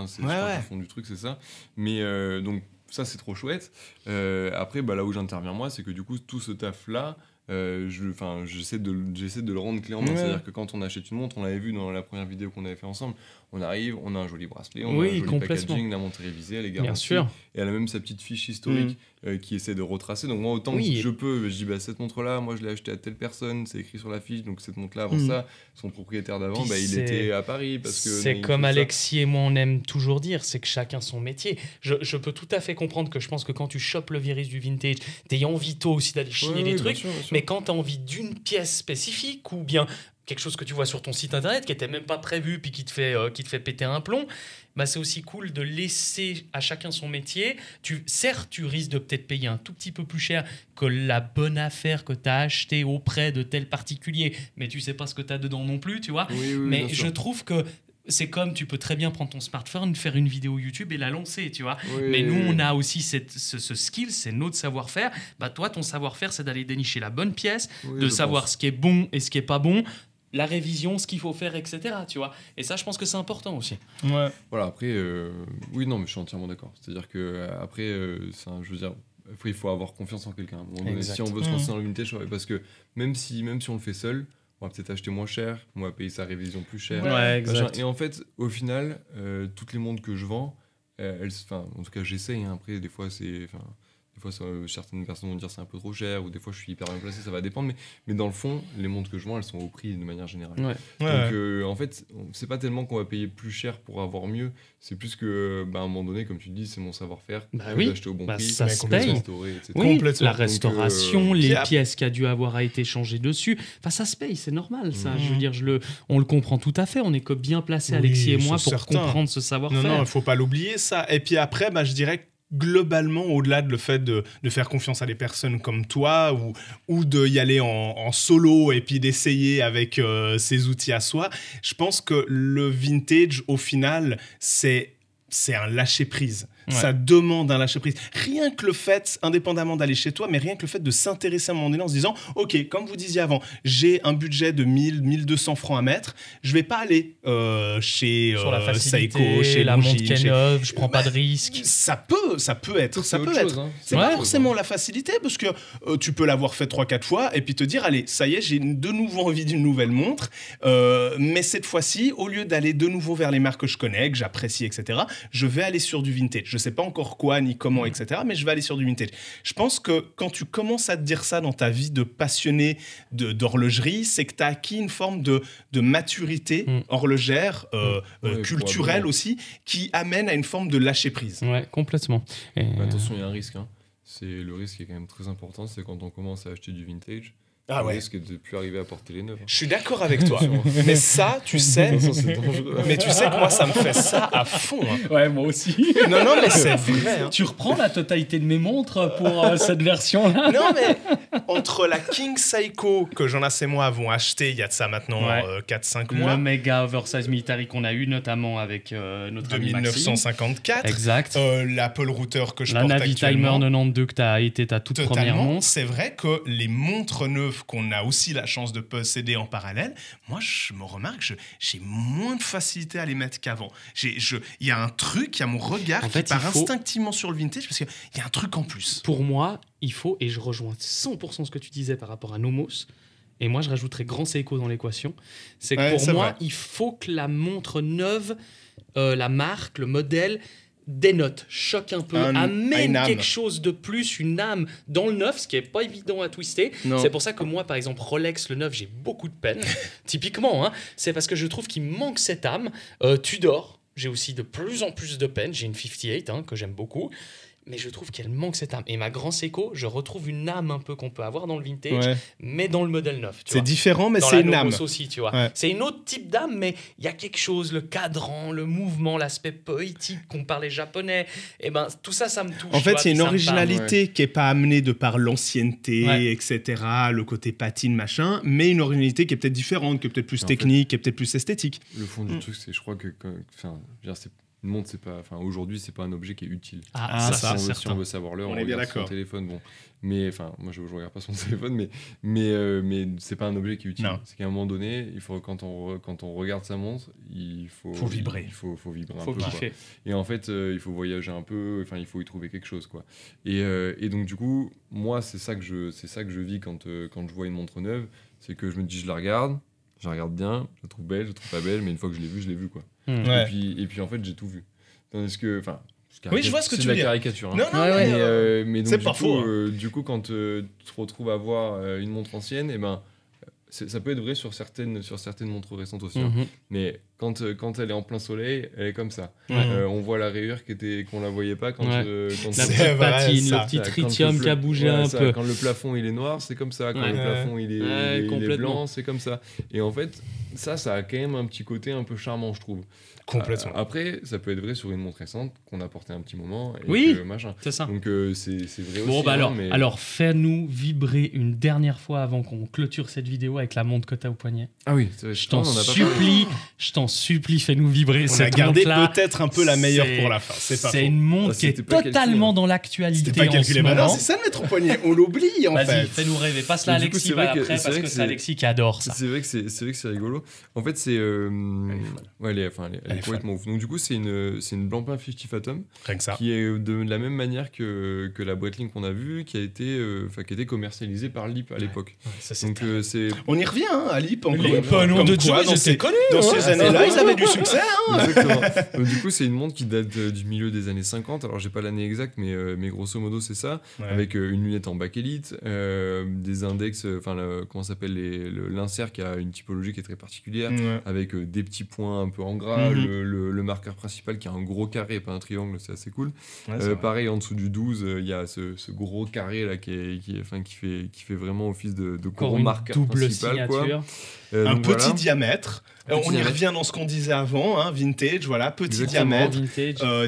C'est le fond du truc, c'est ça. Mais donc ça c'est trop chouette. Après là où j'interviens moi, c'est que du coup tout ce taf là, j'essaie de le rendre clé en main. C'est-à-dire que quand on achète une montre, on l'avait vu dans la première vidéo qu'on avait fait ensemble, on arrive, on a un joli bracelet, on a un joli packaging, la montre est révisée, elle est garantie. Bien sûr. Et elle a même sa petite fiche historique qui essaie de retracer. Donc moi, autant que je peux, je dis cette montre-là, moi je l'ai achetée à telle personne, c'est écrit sur la fiche, donc cette montre-là, avant ça, son propriétaire d'avant, il était à Paris. C'est comme Alexis et moi, on aime toujours dire, c'est que chacun son métier. Je peux tout à fait comprendre que je pense que quand tu chopes le virus du vintage, t'as envie toi aussi d'aller chiner des trucs, bien sûr. Mais quand t'as envie d'une pièce spécifique ou bien quelque chose que tu vois sur ton site internet qui n'était même pas prévu puis qui te fait péter un plomb, c'est aussi cool de laisser à chacun son métier. Certes, tu risques de peut-être payer un tout petit peu plus cher que la bonne affaire que tu as achetée auprès de tel particulier, mais tu sais pas ce que tu as dedans non plus, tu vois. Mais je trouve que c'est comme tu peux très bien prendre ton smartphone, faire une vidéo YouTube et la lancer, tu vois. Mais nous, on a aussi ce skill, c'est notre savoir-faire. Toi, ton savoir-faire, c'est d'aller dénicher la bonne pièce, de savoir ce qui est bon et ce qui est pas bon, la révision, ce qu'il faut faire, etc. Tu vois. Et ça, je pense que c'est important aussi. Ouais. Voilà, après, mais je suis entièrement d'accord. C'est-à-dire que après, je veux dire, il faut avoir confiance en quelqu'un. Si on veut se lancer dans le vintage, parce que même si on le fait seul, on va peut-être acheter moins cher, on va payer sa révision plus cher. Ouais, exact. Et en fait, au final, toutes les montres que je vends, en tout cas, j'essaye. Après, des fois, Des fois, certaines personnes vont dire c'est un peu trop cher, ou des fois je suis hyper bien placé, ça va dépendre. Mais dans le fond, les montres que je vends, elles sont au prix de manière générale. Donc en fait, c'est pas tellement qu'on va payer plus cher pour avoir mieux, c'est plus que à un moment donné, comme tu dis, c'est mon savoir-faire. D'acheter au bon prix, ça se paye. La restauration, les pièces qu'il y a dû avoir à été changées dessus. Enfin, ça se paye, c'est normal, ça. Je veux dire, on le comprend tout à fait. On est que bien placés, Alexis et moi, pour comprendre ce savoir-faire. Non, il faut pas l'oublier, ça. Et puis après, je dirais globalement, au-delà de le fait de faire confiance à des personnes comme toi ou d'y aller en solo et puis d'essayer avec ses outils à soi, je pense que le vintage, au final, c'est un lâcher-prise. Ça demande un lâcher-prise. Rien que le fait, indépendamment d'aller chez toi, mais rien que le fait de s'intéresser à un moment donné en se disant « Ok, comme vous disiez avant, j'ai un budget de 1000, 1200 francs à mettre, je vais pas aller chez Seiko, chez la montre Longines, neuve, je prends pas de risque. » Ça peut être. C'est pas forcément la facilité, parce que tu peux l'avoir fait 3-4 fois et puis te dire « Allez, ça y est, j'ai de nouveau envie d'une nouvelle montre. Mais cette fois-ci, au lieu d'aller de nouveau vers les marques que je connais, que j'apprécie, etc., je vais aller sur du vintage. Je sais pas encore quoi, ni comment, etc., mais je vais aller sur du vintage. » Je pense que quand tu commences à te dire ça dans ta vie de passionné d'horlogerie, c'est que tu as acquis une forme de maturité horlogère, culturelle aussi, qui amène à une forme de lâcher-prise. Ouais, complètement. Attention, il y a un risque. Le risque qui est quand même très important, c'est quand on commence à acheter du vintage. Le risque de ne plus arriver à porter les neufs. Je suis d'accord avec toi. Mais ça, tu sais... c'est dangereux. Mais tu sais que moi, ça me fait ça à fond. Ouais, moi aussi. Non, mais c'est vrai. Tu reprends la totalité de mes montres pour cette version-là? Non, mais entre la King Seiko, que Jonas et moi avons acheté il y a de ça maintenant 4-5 mois... Le méga oversize military qu'on a eu, notamment avec notre ami Maxime. 1954. Exact. L'Apple Router que je porte actuellement. La Navitimer 92 que tu as été ta toute première montre. C'est vrai que les montres neuves qu'on a aussi la chance de posséder en parallèle, moi, je me remarque que j'ai moins de facilité à les mettre qu'avant. Il y a un truc, il y a mon regard qui part instinctivement sur le vintage parce qu'il y a un truc en plus. Pour moi, il faut, et je rejoins 100% ce que tu disais par rapport à Nomos, et moi, je rajouterais Grand Seiko dans l'équation, c'est que pour moi, il faut que la montre neuve, la marque, le modèle, dénote, choque un peu, amène quelque chose de plus, une âme dans le neuf, ce qui est pas évident à twister. Non. C'est pour ça que moi, par exemple, Rolex, le neuf, j'ai beaucoup de peine. Typiquement, c'est parce que je trouve qu'il manque cette âme. Tudor, j'ai aussi de plus en plus de peine. J'ai une 58 que j'aime beaucoup. Mais je trouve qu'elle manque cette âme. Et ma Grand Seiko, je retrouve une âme un peu qu'on peut avoir dans le vintage, mais dans le modèle neuf. C'est différent, mais c'est une âme. Aussi, tu vois. C'est une autre type d'âme, mais il y a quelque chose, le cadran, le mouvement, l'aspect poétique qu'on parlait japonais. Et tout ça, ça me touche. En fait, il y a une originalité qui n'est pas amenée de par l'ancienneté, etc., le côté patine, machin, mais une originalité qui est peut-être différente, qui est peut-être plus technique, qui est peut-être plus esthétique. Le fond du truc, c'est, je crois que... Une montre, aujourd'hui, c'est pas un objet qui est utile. Si on veut savoir l'heure, on regarde son téléphone. Bon. Mais moi, je regarde pas son téléphone, mais c'est pas un objet qui est utile. Non. C'est qu'à un moment donné, il faut quand on regarde sa montre, il faut vibrer. Il faut vibrer un peu. Quoi. Et en fait, il faut voyager un peu. Enfin, il faut y trouver quelque chose, quoi. Et donc du coup, moi, c'est ça que je vis quand je vois une montre neuve, c'est que je me dis, je la regarde bien, je la trouve belle, je la trouve pas belle, mais une fois que je l'ai vue, quoi. Et puis en fait, j'ai tout vu. Tandis que, oui, je vois ce que tu veux dire. C'est de la caricature. Non, mais donc, c'est pas faux. Du coup, quand tu te retrouves à avoir une montre ancienne, ça peut être vrai sur certaines montres récentes aussi. Mais quand elle est en plein soleil, elle est comme ça. On voit la rayure qu'on la voyait pas quand la petite patine, le petit tritium qui a bougé un peu. Quand le plafond il est noir, c'est comme ça. Quand le plafond il est blanc, c'est comme ça. Et en fait, ça a quand même un petit côté un peu charmant, je trouve. Complètement. Après, ça peut être vrai sur une montre récente qu'on a porté un petit moment. Machin. C'est ça. Donc c'est vrai aussi. Bon, alors fais-nous vibrer une dernière fois avant qu'on clôture cette vidéo avec la montre que tu as au poignet. Ah oui, je t'en supplie, fais-nous vibrer cette montre-là. On a gardé peut-être un peu la meilleure pour la fin. C'est une montre qui est totalement dans l'actualité. C'était pas calculé. Non, c'est ça de mettre au poignet. On l'oublie en fait. Vas-y, fais-nous rêver. Passe-la à Alexis après parce que c'est Alexis qui adore ça. C'est vrai que c'est rigolo. En fait, c'est elle est complètement ouf. Donc du coup, c'est une Blancpain 50 Fathom qui est de la même manière que la Breitling qu'on a vue, qui a été commercialisée par Lip à l'époque. Donc On y revient, hein, à Lip. Dans ces années-là, ils avaient du succès. Exactement. Du coup, c'est une montre qui date du milieu des années 50. Alors, j'ai pas l'année exacte, mais grosso modo, c'est ça. Ouais. Avec une lunette en bakélite, des index, comment ça s'appelle, l'insert qui a une typologie qui est très particulière, avec des petits points un peu en gras, le marqueur principal qui a un gros carré et pas un triangle, c'est assez cool. Ouais, pareil, en dessous du 12, il y a ce gros carré là qui fait vraiment office de gros marqueur principal. Quoi. Un petit diamètre. On y revient dans ce qu'on disait avant, hein, vintage, voilà, petit diamètre,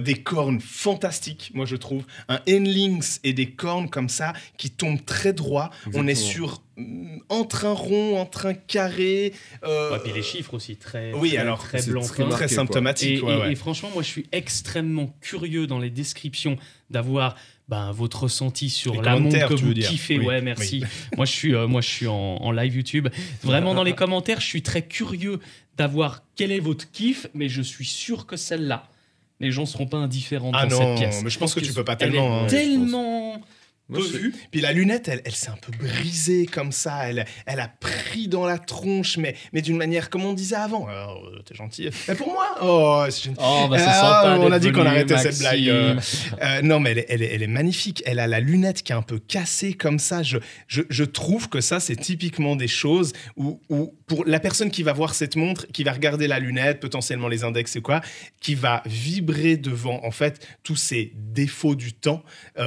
des cornes fantastiques, moi je trouve. Un N-Links et des cornes comme ça qui tombent très droit. Exactement. On est sur entre un rond, entre un carré. Puis les chiffres aussi, très blanc, très symptomatique. Et franchement, moi je suis extrêmement curieux dans les descriptions d'avoir votre ressenti sur la montre que vous kiffez. Oui, ouais, merci. Oui. Moi, je suis en live YouTube. Vraiment, dans les commentaires, je suis très curieux d'avoir quel est votre kiff, mais je suis sûr que celle-là, les gens seront pas indifférents dans cette pièce. Mais je pense que tu peux pas tellement. Tellement. Puis la lunette, elle s'est un peu brisée comme ça, elle a pris dans la tronche, mais d'une manière comme on disait avant. T'es gentil. Mais pour moi, c'est sympa. On a dit qu'on arrêtait cette blague. Non, mais elle est magnifique. Elle a la lunette qui est un peu cassée comme ça. Je trouve que ça, c'est typiquement des choses où pour la personne qui va voir cette montre, qui va regarder la lunette, potentiellement les index et quoi, qui va vibrer devant en fait tous ces défauts du temps.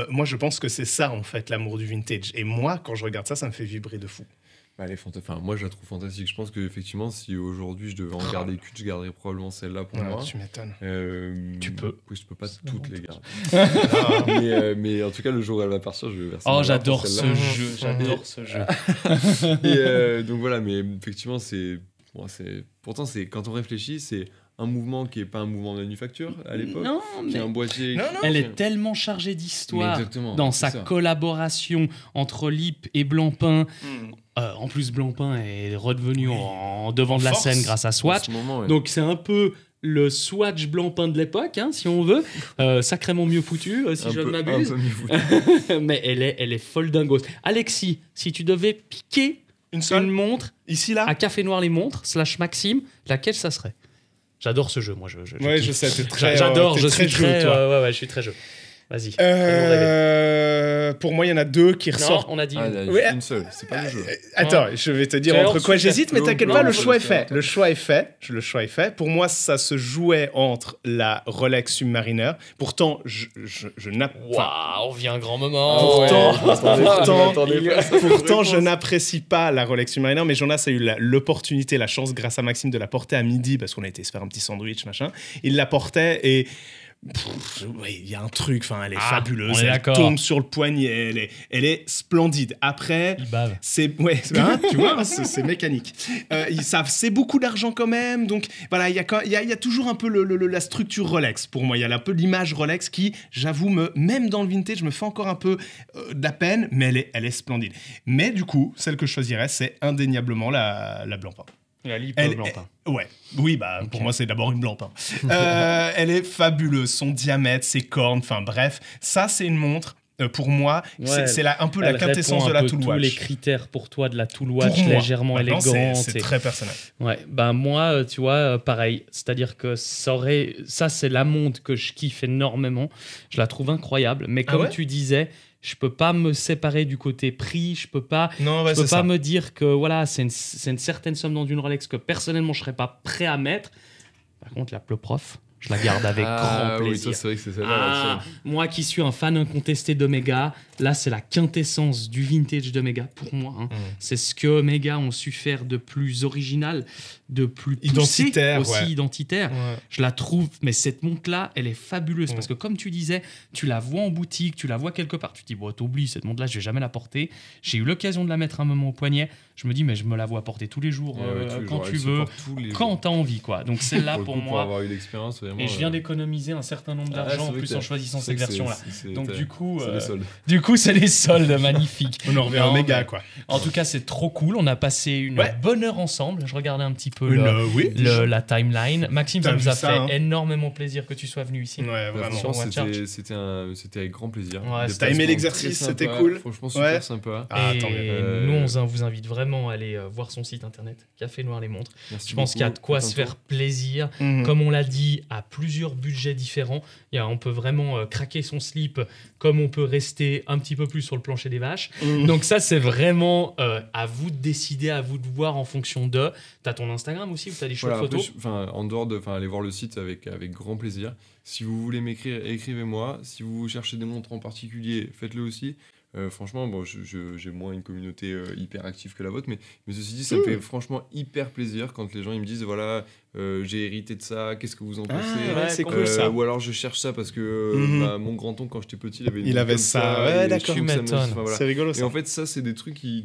Moi, je pense que c'est ça en fait l'amour du vintage, et moi quand je regarde ça me fait vibrer de fou. Moi je la trouve fantastique. Je pense qu'effectivement si aujourd'hui je devais en garder qu'une, je garderais probablement celle-là pour moi. Tu m'étonnes. Tu peux. Oui, je peux pas toutes les garder. mais en tout cas le jour où elle va partir, je vais verser. J'adore ce jeu. Et donc voilà, mais effectivement pourtant c'est quand on réfléchit, c'est un mouvement qui n'est pas un mouvement de manufacture à l'époque, qui est un boîtier. Elle est tellement chargée d'histoire dans sa collaboration entre Lip et Blancpain. En plus, Blancpain est redevenu en devant de la scène grâce à Swatch. Donc c'est un peu le Swatch Blancpain de l'époque, hein, si on veut. Sacrément mieux foutu, si je ne m'abuse. Mais elle est folle dingos. Alexis, si tu devais piquer une montre ici là à Café Noir les montres / Maxime, laquelle ça serait? J'adore ce jeu, moi. Je sais, c'est très. J'adore, je suis très jeu, toi. Ouais, je suis très jeu. Vas-y. Pour moi, il y en a deux qui ressortent. Non, on a dit une seule, c'est pas le jeu. Attends, je vais te dire entre quoi j'hésite, mais t'inquiète pas, le choix est fait. Le choix est fait. Pour moi, ça se jouait entre la Rolex Submariner. Pourtant, on vient un grand moment. Pourtant, je n'apprécie pas la Rolex Submariner, mais Jonas a eu l'opportunité, la chance, grâce à Maxime, de la porter à midi, parce qu'on a été se faire un petit sandwich, machin. Il la portait et... il y a un truc, elle est fabuleuse, elle tombe sur le poignet, elle est splendide. Après, c'est tu vois, c'est mécanique. C'est beaucoup d'argent quand même, donc voilà, il y a toujours un peu la structure Rolex pour moi. Il y a un peu l'image Rolex qui, j'avoue, même dans le vintage, me fait encore un peu de la peine, mais elle est splendide. Mais du coup, celle que je choisirais, c'est indéniablement la Blancpain. La Lip Blancpain. Pour moi, c'est d'abord une Blancpain. Elle est fabuleuse, son diamètre, ses cornes, bref. Ça, c'est une montre, pour moi, c'est un peu la quintessence de la Tool Watch. Tous les critères pour toi de la Tool Watch, légèrement élégante. C'est très personnel. Ouais, moi, tu vois, pareil. C'est-à-dire que ça, c'est la montre que je kiffe énormément. Je la trouve incroyable. Mais comme tu disais... Je peux pas me séparer du côté prix, je peux pas me dire que voilà, c'est une certaine somme dans une Rolex que personnellement je serais pas prêt à mettre. Par contre, la Ploprof, je la garde avec grand plaisir. Oui, ça, c'est vrai que c'est celle-là. Moi qui suis un fan incontesté d'Omega, là c'est la quintessence du vintage d'Omega pour moi. C'est ce que Omega ont su faire de plus original, de plus poussé, identitaire. Ouais. Je la trouve, mais cette montre-là, elle est fabuleuse parce que comme tu disais, tu la vois en boutique, tu la vois quelque part, tu te dis, t'oublies, cette montre-là, je vais jamais la porter. J'ai eu l'occasion de la mettre un moment au poignet. Je me dis, mais je me la vois porter tous les jours, quand tu veux, quand t'as envie, quoi. Donc celle-là, pour moi... Pour avoir eu l'expérience, vraiment, et je viens d'économiser un certain nombre d'argent en plus en choisissant cette version-là. Donc du coup, c'est les soldes. C'est les soldes, magnifiques. On en revient à Omega, quoi. En tout cas, c'est trop cool. On a passé une bonne heure ensemble. Je regardais un petit peu la timeline. Maxime, ça nous a fait énormément plaisir que tu sois venu ici. Ouais, vraiment. C'était avec grand plaisir. T'as aimé l'exercice, c'était cool. Franchement, super sympa. Et nous, on vous invite vraiment vraiment aller voir son site internet, Café Noir les Montres. Merci Je pense qu'il y a de quoi Faites un se faire tour. plaisir. Comme on l'a dit, à plusieurs budgets différents. On peut vraiment craquer son slip comme on peut rester un petit peu plus sur le plancher des vaches. Donc ça, c'est vraiment à vous de décider, à vous de voir en fonction de... T'as ton Instagram aussi où t'as des chouettes photos? En dehors de... Allez voir le site avec grand plaisir. Si vous voulez m'écrire, écrivez-moi. Si vous cherchez des montres en particulier, faites-le aussi. Franchement, bon, j'ai moins une communauté hyper active que la vôtre, mais ceci dit, ça me fait franchement hyper plaisir quand les gens ils me disent voilà, j'ai hérité de ça, qu'est-ce que vous en pensez? C'est cool ça. Ou alors je cherche ça parce que mon grand-oncle, quand j'étais petit, il avait ça. Ouais, d'accord. Tu m'étonnes. C'est rigolo ça. Et en fait, ça, c'est des trucs qui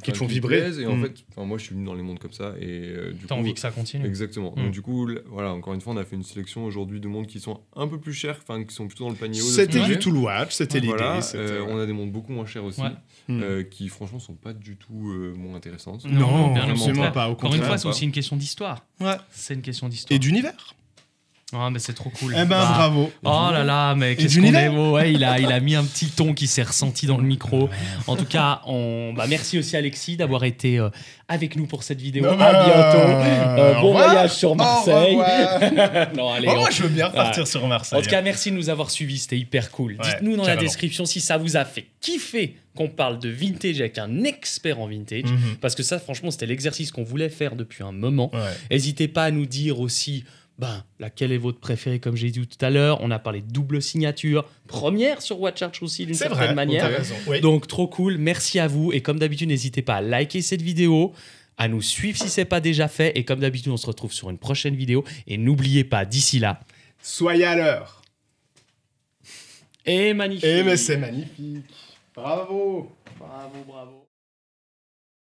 te font vibrer. plaisent, et en fait, moi, je suis venu dans les montres comme ça. Et du T'as coup, envie que ça continue. Exactement. Donc, du coup, voilà, encore une fois, on a fait une sélection aujourd'hui de montres qui sont un peu plus chères, qui sont plutôt dans le panier haut. C'était du Tool Watch, c'était l'idée. Voilà, on a des montres beaucoup moins chères aussi, qui franchement sont pas du tout moins intéressantes. Non, bien absolument pas. Encore une fois, c'est aussi une question d'histoire. Ouais. C'est une question d'histoire. Et d'univers. Ah, mais c'est trop cool. Eh ben, bravo. Oh là là, mais qu'est-ce qu'on est beau. Ouais, il a mis un petit ton qui s'est ressenti dans le micro. En tout cas, merci aussi Alexis d'avoir été avec nous pour cette vidéo. À bientôt. Bon voyage sur Marseille. Non, allez, moi, je veux bien repartir sur Marseille. En tout cas, merci de nous avoir suivis. C'était hyper cool. Dites-nous dans la description si ça vous a fait kiffer qu'on parle de vintage avec un expert en vintage. Parce que ça, franchement, c'était l'exercice qu'on voulait faire depuis un moment. N'hésitez pas à nous dire aussi... laquelle est votre préférée, comme j'ai dit tout à l'heure. On a parlé de double signature, première sur Watch Charge aussi d'une certaine manière. T'as raison. Oui. Donc trop cool, merci à vous. Et comme d'habitude, n'hésitez pas à liker cette vidéo, à nous suivre si ce n'est pas déjà fait. Et comme d'habitude, on se retrouve sur une prochaine vidéo. Et n'oubliez pas, d'ici là, soyez à l'heure. Et magnifique. Et mais c'est magnifique. Bravo. Bravo, bravo.